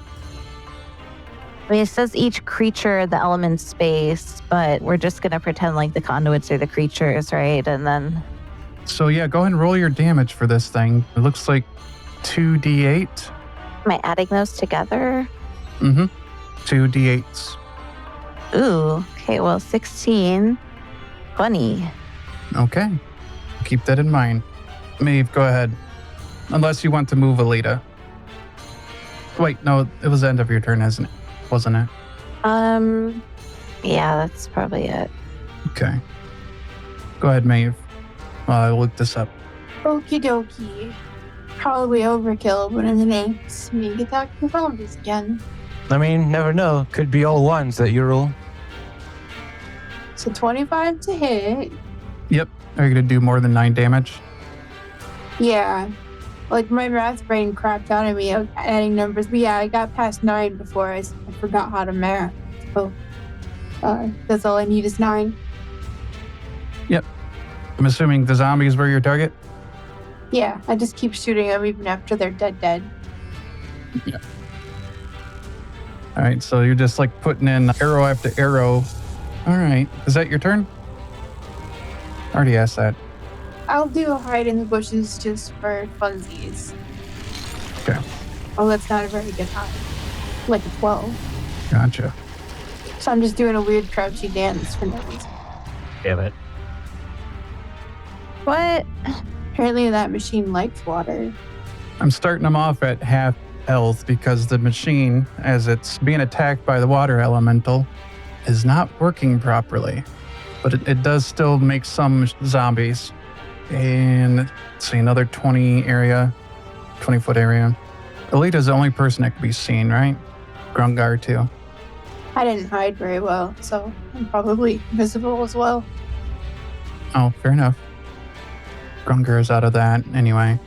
Speaker 4: mean, it says each creature, the element space, but we're just going to pretend like the conduits are the creatures, right? And then...
Speaker 2: So yeah, go ahead and roll your damage for this thing. It looks like 2d8.
Speaker 4: Am I adding those together?
Speaker 2: Mm-hmm. 2d8s.
Speaker 4: Ooh, okay, well, 16, 20.
Speaker 2: Okay. Keep that in mind. Mhaeve, go ahead. Unless you want to move Olita. Wait, no, it was the end of your turn, isn't it? Wasn't it?
Speaker 4: Yeah, that's probably it.
Speaker 2: Okay. Go ahead, Mhaeve. I'll look this up.
Speaker 5: Okie dokie. Probably overkill, but in the next sneak attack the zombies again.
Speaker 3: I mean, never know. Could be all ones that you roll.
Speaker 5: So 25 to hit.
Speaker 2: Yep. Are you going to do more than 9 damage?
Speaker 5: Yeah. Like my math brain crapped out of me adding numbers. But yeah, I got past 9 before I forgot how to math. So that's all I need is 9.
Speaker 2: Yep. I'm assuming the zombies were your target?
Speaker 5: Yeah, I just keep shooting them even after they're dead.
Speaker 2: Yeah. All right, so you're just like putting in arrow after arrow. All right. Is that your turn? I already asked that.
Speaker 5: I'll do a hide in the bushes just for funsies.
Speaker 2: Okay.
Speaker 5: Oh, that's not a very good hide. Like a 12.
Speaker 2: Gotcha.
Speaker 5: So I'm just doing a weird crouchy dance for no reason.
Speaker 1: Damn it.
Speaker 4: What?
Speaker 5: Apparently that machine likes water.
Speaker 2: I'm starting them off at half health because the machine, as it's being attacked by the water elemental, is not working properly. But it does still make some zombies. And let's see, another 20 foot area. Olita's the only person that can be seen, right? Grungar too.
Speaker 5: I didn't hide very well, so I'm probably visible as well.
Speaker 2: Oh, fair enough. Grungar is out of that anyway.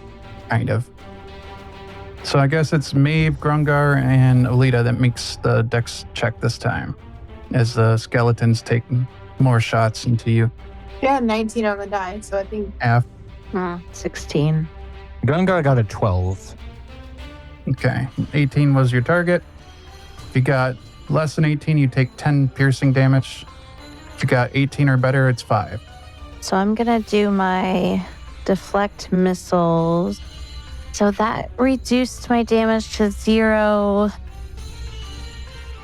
Speaker 2: Kind of. So I guess it's Mhaeve, Grungar, and Olita that makes the dex check this time. As the skeletons take more shots into you.
Speaker 5: Yeah, 19 on the die, so I think...
Speaker 4: 16.
Speaker 3: Grungar got a 12.
Speaker 2: Okay. 18 was your target. If you got less than 18, you take 10 piercing damage. If you got 18 or better, it's 5.
Speaker 4: So I'm going to do my deflect missiles. So that reduced my damage to 0.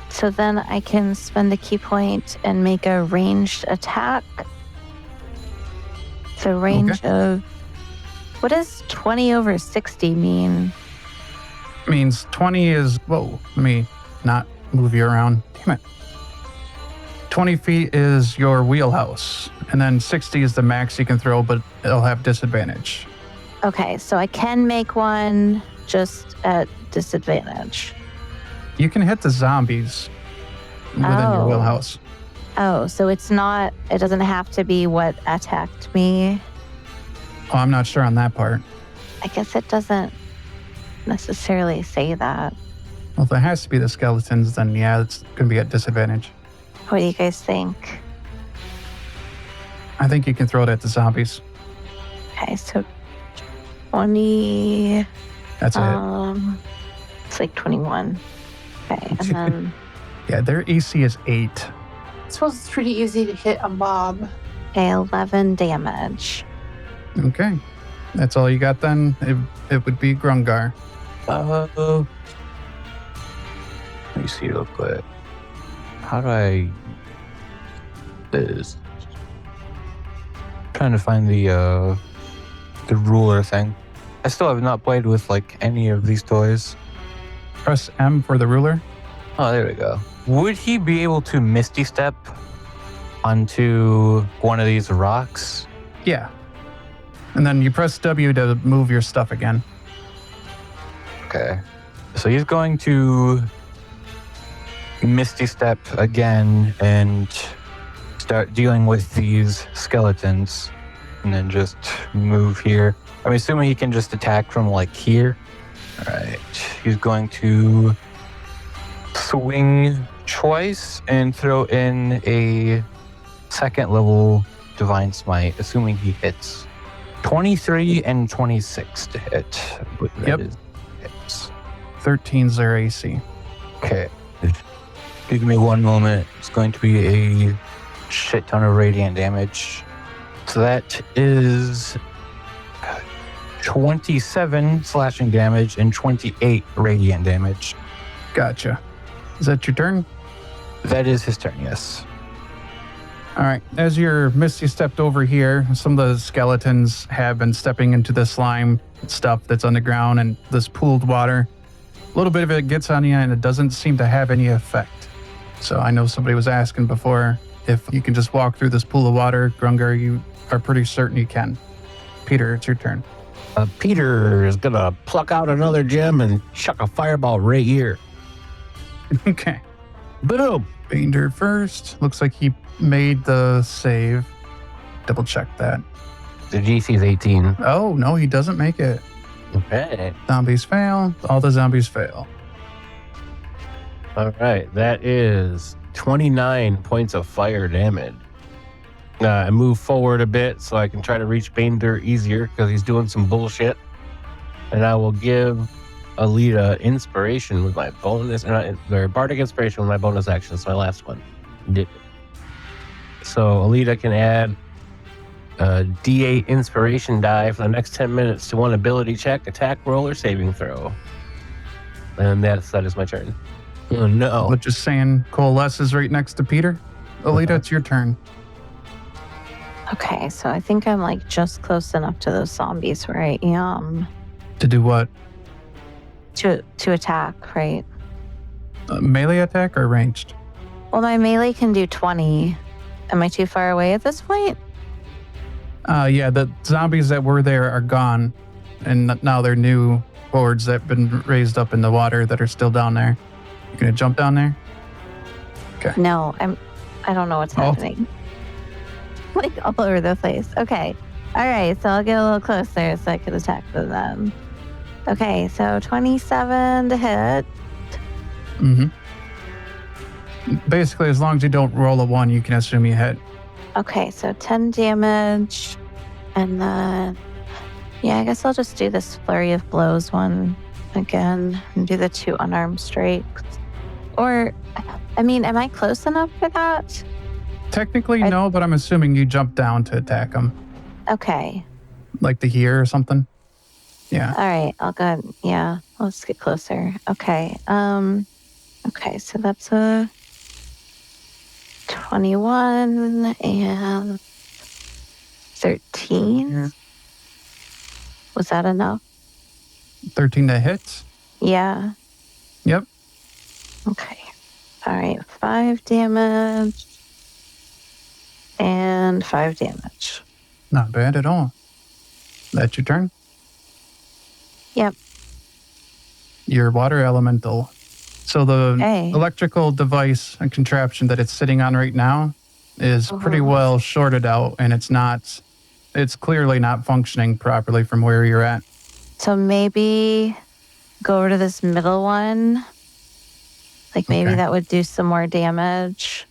Speaker 4: So then I can spend a key point and make a ranged attack. So range of... What does 20 over 60 mean?
Speaker 2: Means 20 is... Whoa, let me not move you around. Damn it. 20 feet is your wheelhouse. And then 60 is the max you can throw, but it'll have disadvantage.
Speaker 4: Okay, so I can make one just at disadvantage.
Speaker 2: You can hit the zombies within your wheelhouse.
Speaker 4: Oh, so it's not... It doesn't have to be what attacked me.
Speaker 2: Oh, I'm not sure on that part.
Speaker 4: I guess it doesn't necessarily say that.
Speaker 2: Well, if it has to be the skeletons, then yeah, it's going to be at disadvantage.
Speaker 4: What do you guys think?
Speaker 2: I think you can throw it at the zombies.
Speaker 4: Okay, so 20...
Speaker 2: That's it.
Speaker 4: So It's like 21. Okay, and then
Speaker 2: Yeah, their AC is 8.
Speaker 5: I suppose it's pretty easy to hit a mob.
Speaker 4: okay, 11 damage.
Speaker 2: Okay. That's all you got then? It would be Grungar.
Speaker 3: Let me see real quick. How do I this? Trying to find the ruler thing. I still have not played with like any of these toys.
Speaker 2: Press M for the ruler.
Speaker 3: Oh, there we go. Would he be able to Misty Step onto one of these rocks?
Speaker 2: Yeah. And then you press W to move your stuff again.
Speaker 3: Okay. So he's going to Misty Step again and start dealing with these skeletons and then just move here. I'm assuming he can just attack from like here. All right. He's going to swing twice and throw in a second level Divine Smite, assuming he hits. 23 and 26 to hit. I believe that
Speaker 2: Yep.
Speaker 3: is hits.
Speaker 2: 13's their AC.
Speaker 3: Okay. Give me one moment. It's going to be a shit ton of radiant damage. So that is 27 slashing damage and 28 radiant damage.
Speaker 2: Gotcha. Is that your turn?
Speaker 3: That is his turn, yes.
Speaker 2: All right. As you're Misty stepped over here, some of the skeletons have been stepping into the slime stuff that's on the ground and this pooled water. A little bit of it gets on you and it doesn't seem to have any effect. So I know somebody was asking before if you can just walk through this pool of water. Grungar, you are pretty certain you can. Peter, it's your turn.
Speaker 1: Peter is going to pluck out another gem and chuck a fireball right here.
Speaker 2: Okay.
Speaker 1: Boom.
Speaker 2: Banedur first. Looks like he made the save. Double check that.
Speaker 1: The GC is 18.
Speaker 2: Oh, no, he doesn't make it.
Speaker 1: Okay.
Speaker 2: Zombies fail. All the zombies fail.
Speaker 1: All right. That is 29 points of fire damage. I move forward a bit so I can try to reach Banedur easier because he's doing some bullshit. And I will give Olita inspiration with my bonus, or bardic inspiration with my bonus action. It's my last one. Did it. So Olita can add a D8 inspiration die for the next 10 minutes to one ability check, attack roll, or saving throw. And that is my turn. Oh no.
Speaker 2: But just saying, Coalesce is right next to Peter. Olita, it's your turn.
Speaker 4: Okay, so I think I'm like just close enough to those zombies where I am
Speaker 2: To do what?
Speaker 4: to attack, right?
Speaker 2: Melee attack or ranged?
Speaker 4: Well, my melee can do 20. Am I too far away at this point?
Speaker 2: Yeah, the zombies that were there are gone. And now they're new hordes that have been raised up in the water that are still down there. You gonna jump down there?
Speaker 4: No, I don't know what's happening. Like all over the place. Okay. All right, so I'll get a little closer so I can attack them. Okay, so 27 to hit.
Speaker 2: Mm-hmm. Basically, as long as you don't roll a 1, you can assume you hit.
Speaker 4: Okay, so 10 damage. And then, yeah, I guess I'll just do this flurry of blows one again and do the 2 unarmed strikes. Or, I mean, am I close enough for that?
Speaker 2: Technically, no, but I'm assuming you jump down to attack them.
Speaker 4: Okay.
Speaker 2: Like to here or something? Yeah.
Speaker 4: All right, I'll go. Yeah, let's get closer. Okay. Okay, so that's a 21 and 13. Was that enough?
Speaker 2: 13 to hit?
Speaker 4: Yeah.
Speaker 2: Yep.
Speaker 4: Okay. All right, 5 damage and 5 damage.
Speaker 2: Not bad at all. That's your turn?
Speaker 4: Yep.
Speaker 2: Your water elemental. So the
Speaker 4: Okay.
Speaker 2: electrical device and contraption that it's sitting on right now is pretty
Speaker 4: Uh-huh.
Speaker 2: well shorted out, and it's clearly not functioning properly from where you're at.
Speaker 4: So maybe go over to this middle one. Like maybe
Speaker 2: Okay.
Speaker 4: that would do some more damage.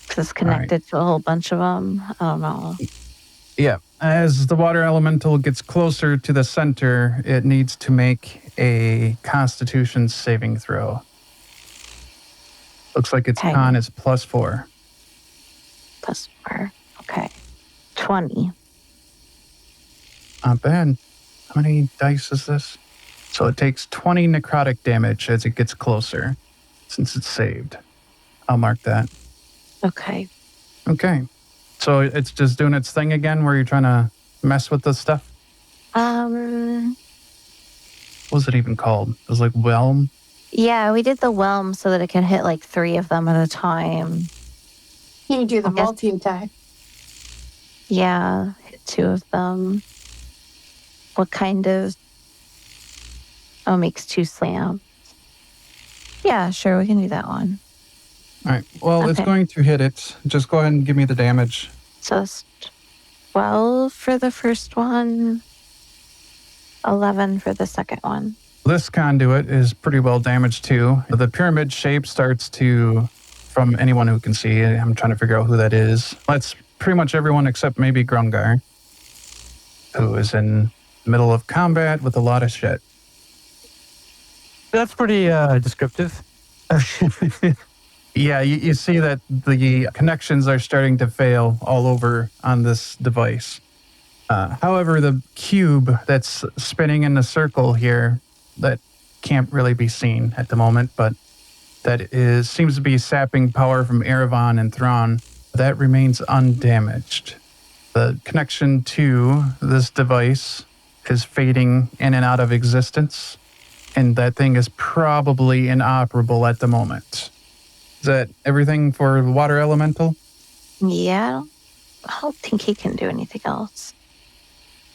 Speaker 4: Because it's connected to a whole bunch of them. I don't know.
Speaker 2: Yeah. As the water elemental gets closer to the center, it needs to make a Constitution saving throw. Looks like its
Speaker 4: Okay.
Speaker 2: con is +4.
Speaker 4: +4. Okay. 20.
Speaker 2: Not bad. How many dice is this? So it takes 20 necrotic damage as it gets closer, since it's saved. I'll mark that.
Speaker 4: Okay.
Speaker 2: Okay. So it's just doing its thing again where you're trying to mess with this stuff? What was it even called? It was like whelm?
Speaker 4: Yeah, we did the whelm so that it can hit like 3 of them at a time.
Speaker 5: You do the
Speaker 4: I guess-
Speaker 5: multi-attack.
Speaker 4: Yeah, hit 2 of them. What kind of... Oh, makes 2 slams. Yeah, sure, we can do that one.
Speaker 2: All right. Well, it's
Speaker 4: Okay.
Speaker 2: going to hit it. Just go ahead and give me the damage.
Speaker 4: So it's 12 for the first one, 11 for the second one.
Speaker 2: This conduit is pretty well damaged too. The pyramid shape starts to, from anyone who can see it, I'm trying to figure out who that is. That's pretty much everyone except maybe Grungar, who is in the middle of combat with a lot of shit.
Speaker 3: That's pretty descriptive.
Speaker 2: Yeah, you see that the connections are starting to fail all over on this device. However, the cube that's spinning in the circle here, that can't really be seen at the moment, but that seems to be sapping power from Erevan and Thrawn, that remains undamaged. The connection to this device is fading in and out of existence, and that thing is probably inoperable at the moment. Is that everything for water elemental?
Speaker 4: Yeah, I don't think he can do anything else.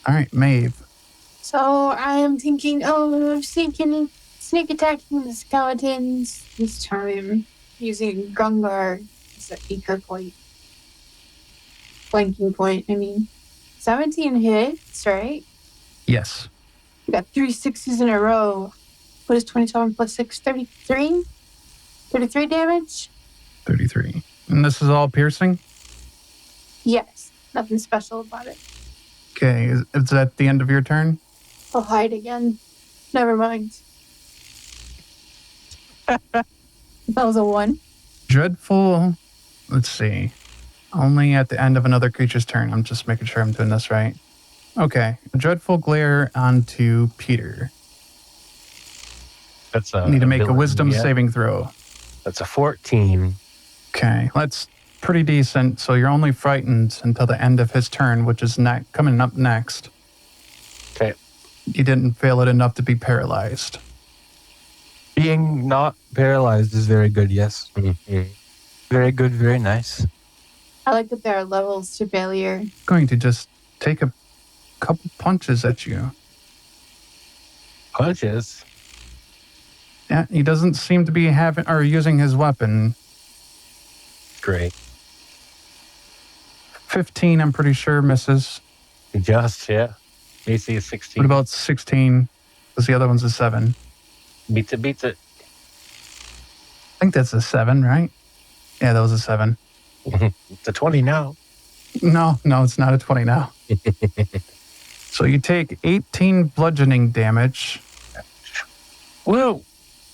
Speaker 2: All right, Mhaeve.
Speaker 5: So I am thinking of sneak attacking the skeletons this time using Grungar as an anchor point. Flanking point, I mean. 17 hits, right?
Speaker 2: Yes.
Speaker 5: We got 3 6s in a row. What is 27 plus 6? 33? 33 damage?
Speaker 2: 33. And this is all piercing?
Speaker 5: Yes. Nothing special about it.
Speaker 2: Okay, is that the end of your turn?
Speaker 5: I'll hide again. Never mind. That was a 1.
Speaker 2: Dreadful, let's see. Only at the end of another creature's turn. I'm just making sure I'm doing this right. Okay, Dreadful Glare onto Petir.
Speaker 1: That's a
Speaker 2: Need to make a
Speaker 1: ability,
Speaker 2: wisdom
Speaker 1: yeah.
Speaker 2: saving throw.
Speaker 1: That's a 14.
Speaker 2: Okay, that's pretty decent. So you're only frightened until the end of his turn, which is coming up next.
Speaker 1: Okay.
Speaker 2: You didn't fail it enough to be paralyzed.
Speaker 3: Being not paralyzed is very good, yes.
Speaker 1: Mhm.
Speaker 3: Very good, very nice.
Speaker 5: I like that there are levels to failure.
Speaker 2: Going to just take a couple punches at you.
Speaker 1: Punches.
Speaker 2: Yeah, he doesn't seem to be using his weapon.
Speaker 1: Great.
Speaker 2: 15, I'm pretty sure, misses.
Speaker 1: Just, yeah. AC is 16.
Speaker 2: What about 16? Because the other one's a 7.
Speaker 1: Beats it, beats it.
Speaker 2: I think that's a 7, right? Yeah, that was a 7.
Speaker 1: It's a 20 now.
Speaker 2: No, it's not a 20 now. So you take 18 bludgeoning damage
Speaker 1: Whoa.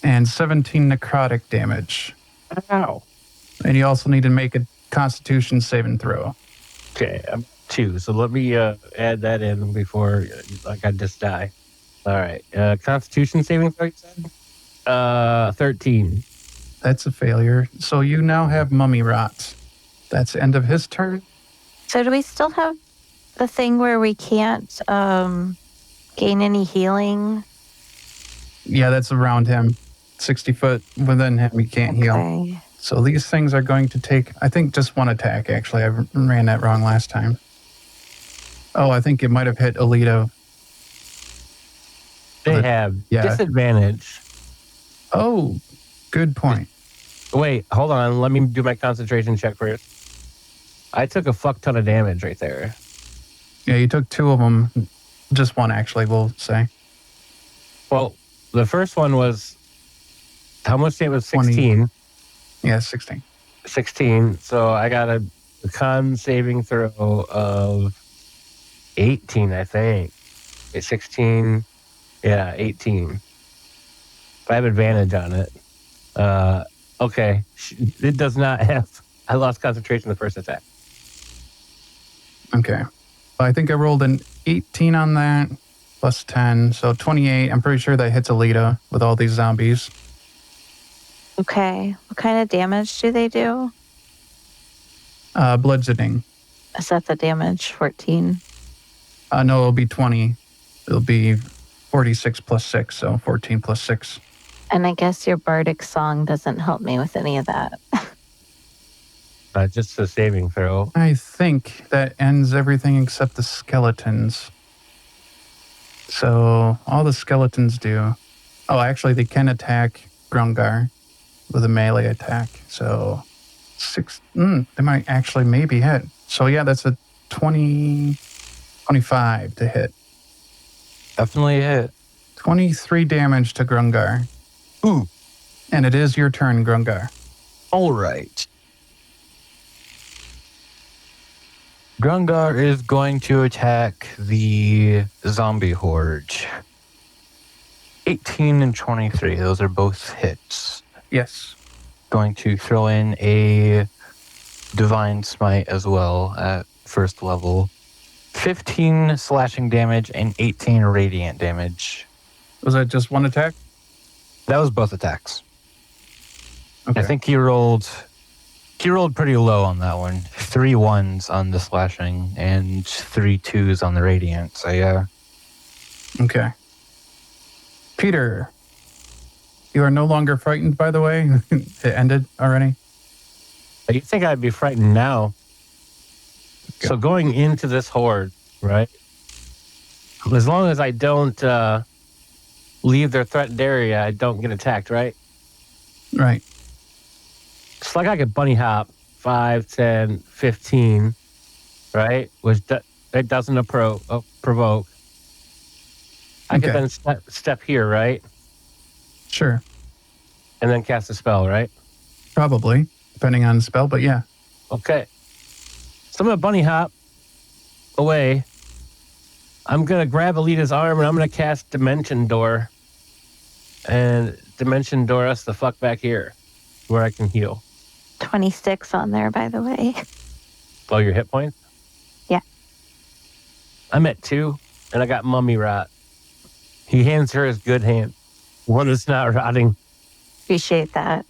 Speaker 2: and 17 necrotic damage.
Speaker 1: Ow.
Speaker 2: And you also need to make a Constitution saving throw.
Speaker 1: Okay, I'm 2. So let me add that in before I just die. All right. Constitution saving throw, you said? 13.
Speaker 2: That's a failure. So you now have mummy rot. That's the end of his turn.
Speaker 4: So do we still have the thing where we can't gain any healing?
Speaker 2: Yeah, that's around him. 60 foot within him, he can't heal.
Speaker 4: Okay.
Speaker 2: So these things are going to take, I think, just one attack, actually. I ran that wrong last time. Oh, I think it might have hit Olita.
Speaker 1: They
Speaker 2: But,
Speaker 1: have
Speaker 2: yeah.
Speaker 1: disadvantage.
Speaker 2: Oh, good point.
Speaker 1: Wait, hold on. Let me do my concentration check first. I took a fuck ton of damage right there.
Speaker 2: Yeah, you took 2 of them. Just one, actually, we'll say.
Speaker 1: Well, the first one was, how much damage was
Speaker 2: 20.
Speaker 1: 16?
Speaker 2: Yeah, 16.
Speaker 1: 16. So I got a con saving throw of 18, I think. It's 16. Yeah, 18. I have advantage on it. Okay. It does not have... I lost concentration the first attack.
Speaker 2: Okay. Well, I think I rolled an 18 on that, plus 10, so 28. I'm pretty sure that hits Olita with all these zombies.
Speaker 4: Okay. What kind of damage do they do?
Speaker 2: Bludgeoning.
Speaker 4: Is that the damage? 14.
Speaker 2: No, it'll be 20. It'll be 46 plus 6, so 14 plus 6.
Speaker 4: And I guess your bardic song doesn't help me with any of that.
Speaker 1: Just a saving throw.
Speaker 2: I think that ends everything except the skeletons. So all the skeletons do... Oh, actually, they can attack Grungar with a melee attack. So 6... they might actually maybe hit. So yeah, that's a 25 to hit.
Speaker 3: Definitely a hit.
Speaker 2: 23 damage to Grungar.
Speaker 3: Ooh.
Speaker 2: And it is your turn, Grungar.
Speaker 3: All right. Grungar is going to attack the zombie horde. 18 and 23. Those are both hits.
Speaker 2: Yes.
Speaker 3: Going to throw in a divine smite as well at first level. 15 slashing damage and 18 radiant damage.
Speaker 2: Was that just one attack?
Speaker 3: That was both attacks.
Speaker 2: Okay.
Speaker 3: I think he rolled pretty low on that one. 3 1s on the slashing and 3 2s on the radiant. So yeah.
Speaker 2: Okay. Peter, you are no longer frightened, by the way. It ended already.
Speaker 1: You think I'd be frightened now?
Speaker 2: Okay.
Speaker 1: So going into this horde, right? As long as I don't leave their threatened area, I don't get attacked, right?
Speaker 2: Right.
Speaker 1: It's like I could bunny hop 5, 10, 15, right? Which it doesn't provoke. I could then step here, right?
Speaker 2: Sure.
Speaker 1: And then cast a spell, right?
Speaker 2: Probably, depending on the spell, but yeah.
Speaker 1: Okay. So I'm going to bunny hop away. I'm going to grab Alita's arm and I'm going to cast Dimension Door. And Dimension Door us the fuck back here where I can heal.
Speaker 4: 26 on there, by the way.
Speaker 1: Oh, your hit points?
Speaker 4: Yeah.
Speaker 1: I'm at 2 and I got Mummy Rot. He hands her his good hand. One that's not rotting.
Speaker 4: Appreciate that.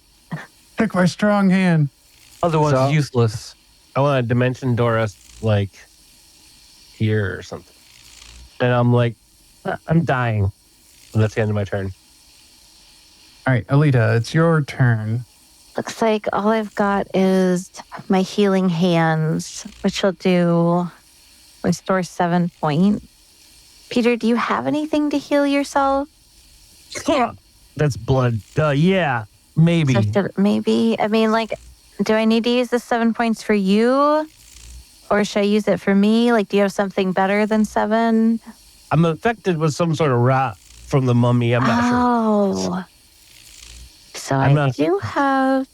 Speaker 2: Take my strong hand.
Speaker 1: Other one's
Speaker 3: So-
Speaker 1: useless. I want to Dimension Door us like here or something. And I'm like, I'm dying. And that's the end of my turn.
Speaker 2: All right, Olita, it's your turn.
Speaker 4: Looks like all I've got is my healing hands, which will do restore 7 points. Peter, do you have anything to heal yourself?
Speaker 1: That's blood. Yeah, maybe.
Speaker 4: Maybe. I mean, like, do I need to use the 7 points for you? Or should I use it for me? Like, do you have something better than 7?
Speaker 1: I'm affected with some sort of rot from the mummy. I'm not sure.
Speaker 4: Oh. So do have...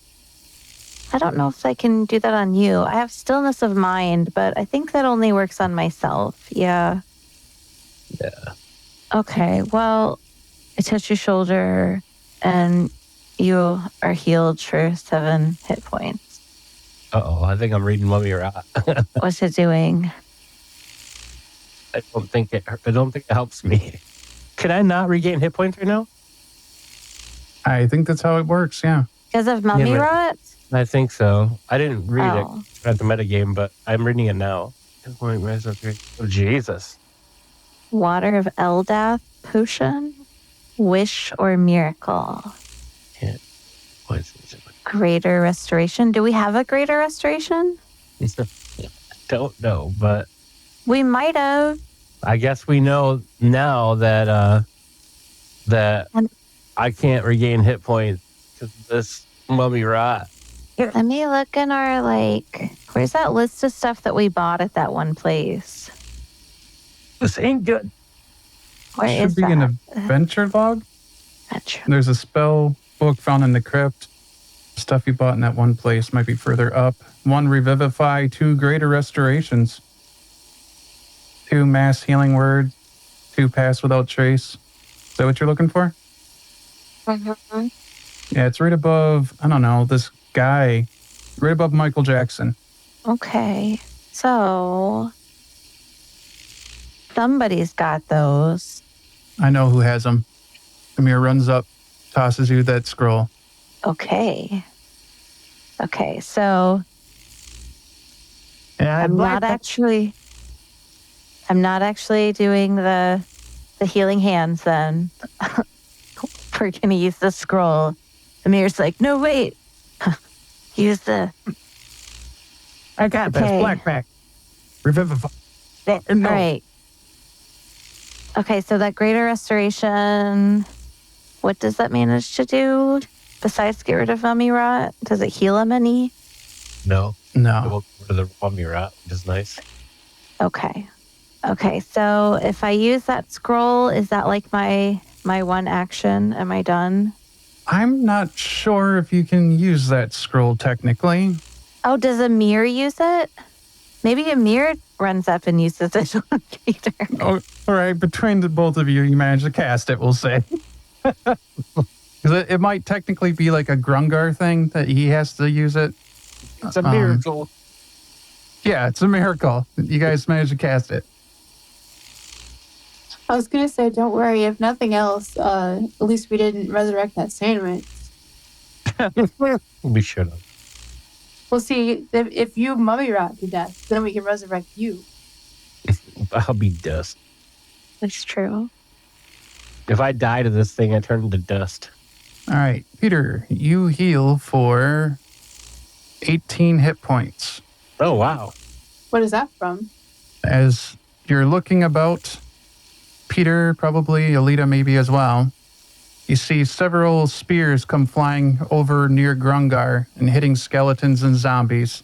Speaker 4: I don't know if I can do that on you. I have stillness of mind, but I think that only works on myself. Yeah.
Speaker 1: Yeah.
Speaker 4: Okay, well, I touch your shoulder and you are healed for 7 hit points.
Speaker 1: Uh-oh, I think I'm reading Mummy Rot.
Speaker 4: What's it doing?
Speaker 1: I don't think it helps me. Can I not regain hit points right now?
Speaker 2: I think that's how it works, yeah.
Speaker 4: Because of mummy
Speaker 1: but-
Speaker 4: rot?
Speaker 1: I think so. I didn't read
Speaker 4: Oh.
Speaker 1: it at the metagame, but I'm reading it now. Oh, Jesus.
Speaker 4: Water of Eldath potion? Wish or miracle?
Speaker 1: What is it?
Speaker 4: Greater restoration. Do we have a greater restoration?
Speaker 1: Don't know, but
Speaker 4: We might have.
Speaker 1: I guess we know now that
Speaker 4: And-
Speaker 1: I can't regain hit points because of this Mummy Rot.
Speaker 4: Let me look in our, where's that list of stuff that we bought at that one place?
Speaker 1: This ain't good.
Speaker 4: Where
Speaker 2: Should
Speaker 4: is
Speaker 2: be
Speaker 4: that?
Speaker 2: an adventure log.
Speaker 4: Adventure.
Speaker 2: There's a spell book found in the crypt. Stuff you bought in that one place might be further up. 1 revivify, 2 greater restorations. 2 mass healing word, 2 pass without trace. Is that what you're looking for?
Speaker 5: Mhm.
Speaker 2: Yeah, it's right above, I don't know, this guy. Right above Michael Jackson.
Speaker 4: Okay. So somebody's got those.
Speaker 2: I know who has them. Amir runs up, tosses you that scroll.
Speaker 4: Okay. Okay. So
Speaker 3: And
Speaker 4: I'm not actually doing the healing hands then. We're gonna use the scroll. Amir's like, no, wait. Use the
Speaker 3: I got this.
Speaker 4: Okay.
Speaker 3: Black back. Revivify.
Speaker 4: All right. Okay, so that greater restoration, what does that manage to do? Besides get rid of mummy rot? Does it heal him any?
Speaker 1: No.
Speaker 2: No.
Speaker 1: We'll go to the mummy rat, which is nice.
Speaker 4: Okay. Okay, so if I use that scroll, is that like my one action? Am I done?
Speaker 2: I'm not sure if you can use that scroll technically.
Speaker 4: Oh, does Amir use it? Maybe Amir runs up and uses it on Peter.
Speaker 2: Oh, all right. Between the both of you, you managed to cast it, we'll say. Because it might technically be like a Grungar thing that he has to use it.
Speaker 1: It's a miracle.
Speaker 2: Yeah, it's a miracle. You guys managed to cast it.
Speaker 5: I was gonna say, don't worry. If nothing else, at least we didn't resurrect that sandwich.
Speaker 1: We should have.
Speaker 5: We'll see if you mummy rot to death, then we can resurrect you.
Speaker 1: I'll be dust.
Speaker 4: That's true.
Speaker 1: If I die to this thing, I turn into dust.
Speaker 2: All right, Peter, you heal for 18 hit points.
Speaker 1: Oh, wow.
Speaker 5: What is that from?
Speaker 2: As you're looking about, Peter, probably Olita maybe as well, you see several spears come flying over near Grungar and hitting skeletons and zombies.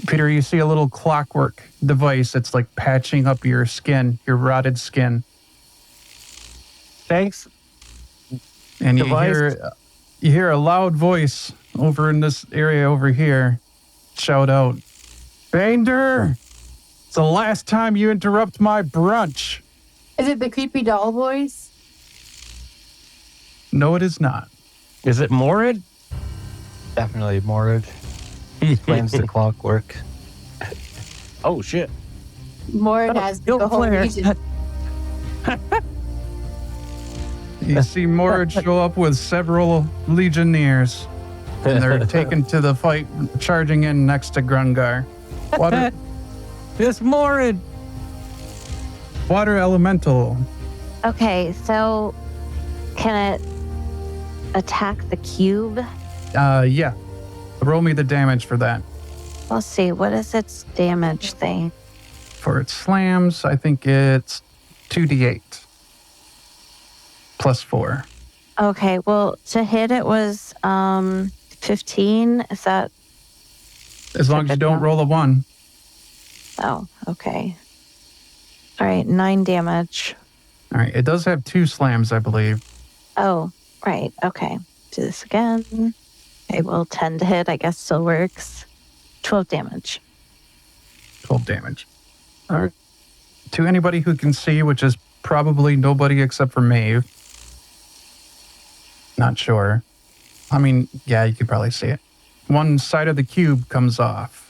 Speaker 2: Peter, you see a little clockwork device that's like patching up your skin, your rotted skin.
Speaker 1: Thanks.
Speaker 2: And
Speaker 1: Device.
Speaker 2: you hear a loud voice over in this area over here shout out, Banedur, it's the last time you interrupt my brunch.
Speaker 5: Is it the creepy doll voice?
Speaker 2: No, it is not.
Speaker 1: Is it Morid?
Speaker 3: Definitely Morid. Explains the clockwork.
Speaker 1: Oh, shit.
Speaker 5: Morin has the whole
Speaker 3: flare.
Speaker 5: region.
Speaker 2: You see Morad show up with several legionnaires, and they're taken to the fight, charging in next to Grungar.
Speaker 3: It's Morid.
Speaker 2: Water elemental.
Speaker 4: Okay, so can it attack the cube?
Speaker 2: Yeah. Roll me the damage for that.
Speaker 4: Let's see, what is its damage thing?
Speaker 2: For its slams, I think it's 2d8 plus 4.
Speaker 4: Okay, well, to hit it was 15. Is that?
Speaker 2: As long as you don't roll a 1.
Speaker 4: Oh, okay. All right, 9 damage.
Speaker 2: All right. It does have 2 slams, I believe.
Speaker 4: Oh, right. Okay. Do this again. Okay, well, 10 to hit, I guess, still works. 12 damage.
Speaker 2: 12 damage. All right. To anybody who can see, which is probably nobody except for Mhaeve. Not sure. I mean, yeah, you could probably see it. One side of the cube comes off.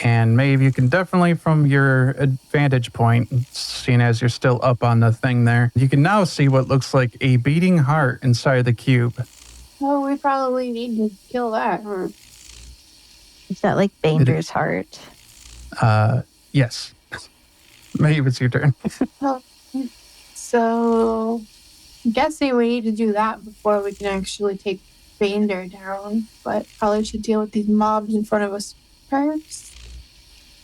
Speaker 2: And Mhaeve, you can definitely, from your vantage point, seeing as you're still up on the thing there, you can now see what looks like a beating heart inside the cube.
Speaker 5: Oh, we probably need to kill that. Huh?
Speaker 4: Is that like Banger's heart?
Speaker 2: Yes. Mhaeve, it's your turn.
Speaker 5: So, I'm guessing we need to do that before we can actually take Bander down. But probably should deal with these mobs in front of us first.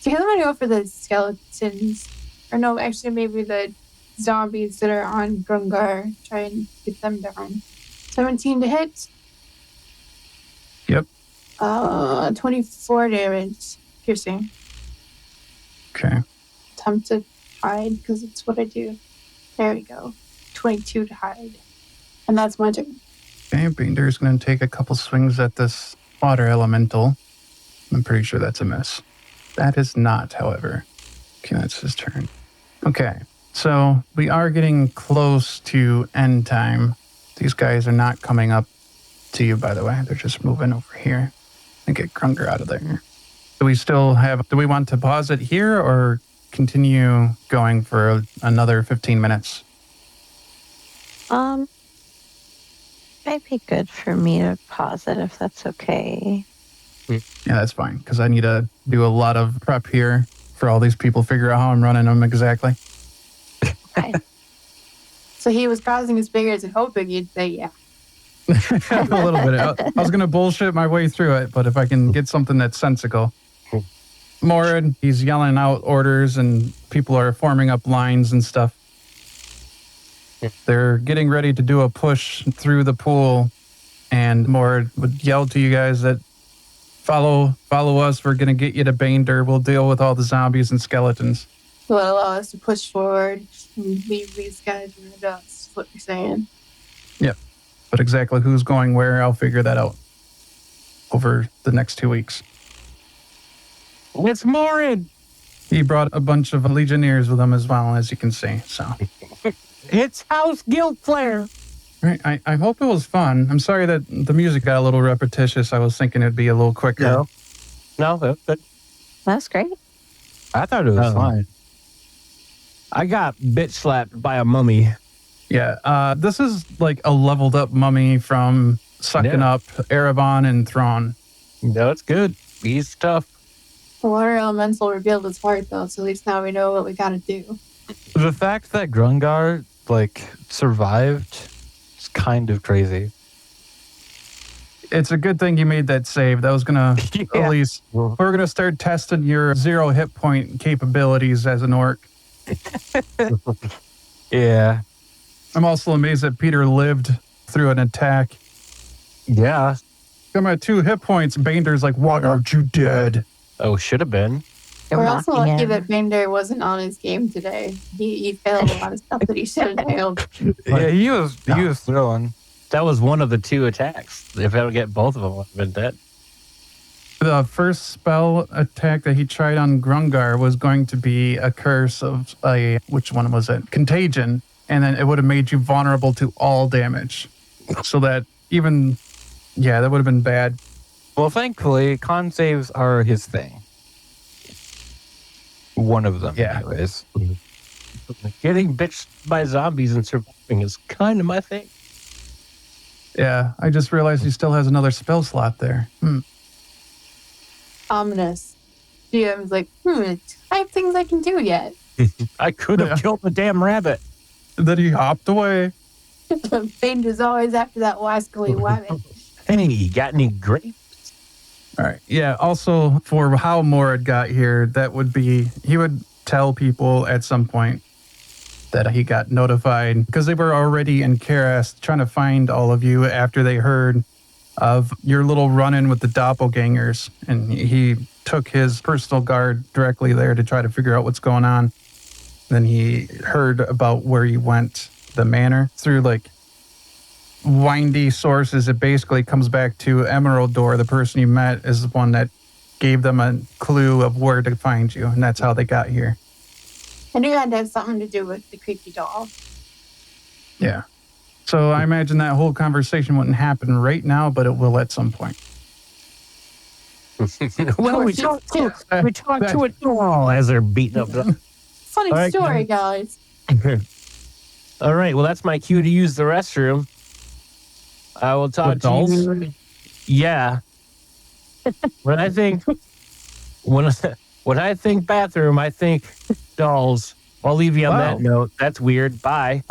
Speaker 5: So I'm gonna go for the skeletons. Or no, actually maybe the zombies that are on Grungar. Try and get them down. 17 to hit.
Speaker 2: Yep.
Speaker 5: 24 damage. Piercing.
Speaker 2: Okay.
Speaker 5: Attempt to hide because it's what I do. There we go. 22 to hide. And that's my turn.
Speaker 2: Okay, Bander's going to take a couple swings at this water elemental. I'm pretty sure that's a miss. That is not, however. Okay, that's his turn. Okay. So we are getting close to end time. These guys are not coming up to you, by the way. They're just moving over here and get Grungar out of there. Do we want to pause it here or continue going for another 15 minutes?
Speaker 4: Might be good for me to pause it if that's okay.
Speaker 2: Yeah, that's fine, because I need to do a lot of prep here for all these people, figure out how I'm running them exactly.
Speaker 4: Okay.
Speaker 5: So he was causing us figures and hoping you'd say yeah.
Speaker 2: A little bit. I was going to bullshit my way through it, but if I can get something that's sensical. Morid, he's yelling out orders and people are forming up lines and stuff. They're getting ready to do a push through the pool, and Morid would yell to you guys that follow us. We're going to get you to Banedur. We'll deal with all the zombies and skeletons.
Speaker 5: Will allow us to push forward and leave these guys in the dust, is what you're saying.
Speaker 2: Yep. But exactly who's going where, I'll figure that out over the next 2 weeks.
Speaker 1: It's Morid.
Speaker 2: He brought a bunch of Legionnaires with him as well, as you can see. So,
Speaker 1: It's House Guild Flare.
Speaker 2: right, I hope it was fun. I'm sorry that the music got a little repetitious. I was thinking it'd be a little quicker.
Speaker 1: No, that
Speaker 4: That's great.
Speaker 3: I thought it was fine.
Speaker 1: I got bitch slapped by a mummy.
Speaker 2: Yeah, this is like a leveled up mummy from sucking up Erebon and Thrawn.
Speaker 1: No, it's good. He's tough.
Speaker 5: The water elemental revealed its heart, though, so at least now we know what we gotta do.
Speaker 3: The fact that Grungar survived is kind of crazy.
Speaker 2: It's a good thing you made that save. That was gonna at least we're gonna start testing your 0 hit point capabilities as an orc.
Speaker 3: Yeah.
Speaker 2: I'm also amazed that Peter lived through an attack.
Speaker 3: Yeah.
Speaker 2: I'm at 2 hit points. Bandur's like, why aren't you dead?
Speaker 1: Oh, should have been.
Speaker 5: We're also
Speaker 4: mocking
Speaker 5: lucky
Speaker 4: him.
Speaker 5: that Banedur wasn't on his game today. He failed a lot of stuff that he should have failed.
Speaker 3: Yeah, he was throwing.
Speaker 1: That was one of the 2 attacks. If I would get both of them, I would have been dead.
Speaker 2: The first spell attack that he tried on Grungar was going to be a curse of which one was it? Contagion. And then it would have made you vulnerable to all damage. So that that would have been bad.
Speaker 3: Well, thankfully, con saves are his thing. One of them,
Speaker 2: Yeah.
Speaker 3: anyways.
Speaker 1: Getting bitched by zombies and surviving is kind of my thing.
Speaker 2: Yeah, I just realized he still has another spell slot there.
Speaker 5: Ominous. GM's like, I have things I can do yet.
Speaker 1: I could have killed the damn rabbit.
Speaker 2: Then he hopped away.
Speaker 5: Bandur's always after that wascally wabbit.
Speaker 1: Hey, you got any grapes?
Speaker 2: All right. Yeah. Also, for how Morid got here, that would be he would tell people at some point that he got notified because they were already in Karast trying to find all of you after they heard of your little run-in with the doppelgangers, and he took his personal guard directly there to try to figure out what's going on. Then he heard about where you went, the manor, through windy sources. It basically comes back to Emeraldor. The person you met is the one that gave them a clue of where to find you, and that's how they got here.
Speaker 5: I knew it had to have something to do with the creepy doll.
Speaker 2: Yeah. So I imagine that whole conversation wouldn't happen right now, but it will at some point.
Speaker 1: Well, we talked to a doll as they're beating up the...
Speaker 5: Funny
Speaker 1: All right,
Speaker 5: story, guys.
Speaker 1: All right, well, that's my cue to use the restroom. I will talk
Speaker 2: With
Speaker 1: to
Speaker 2: dolls?
Speaker 1: you. Yeah. when I think bathroom, I think dolls. I'll leave you on that note. That's weird. Bye.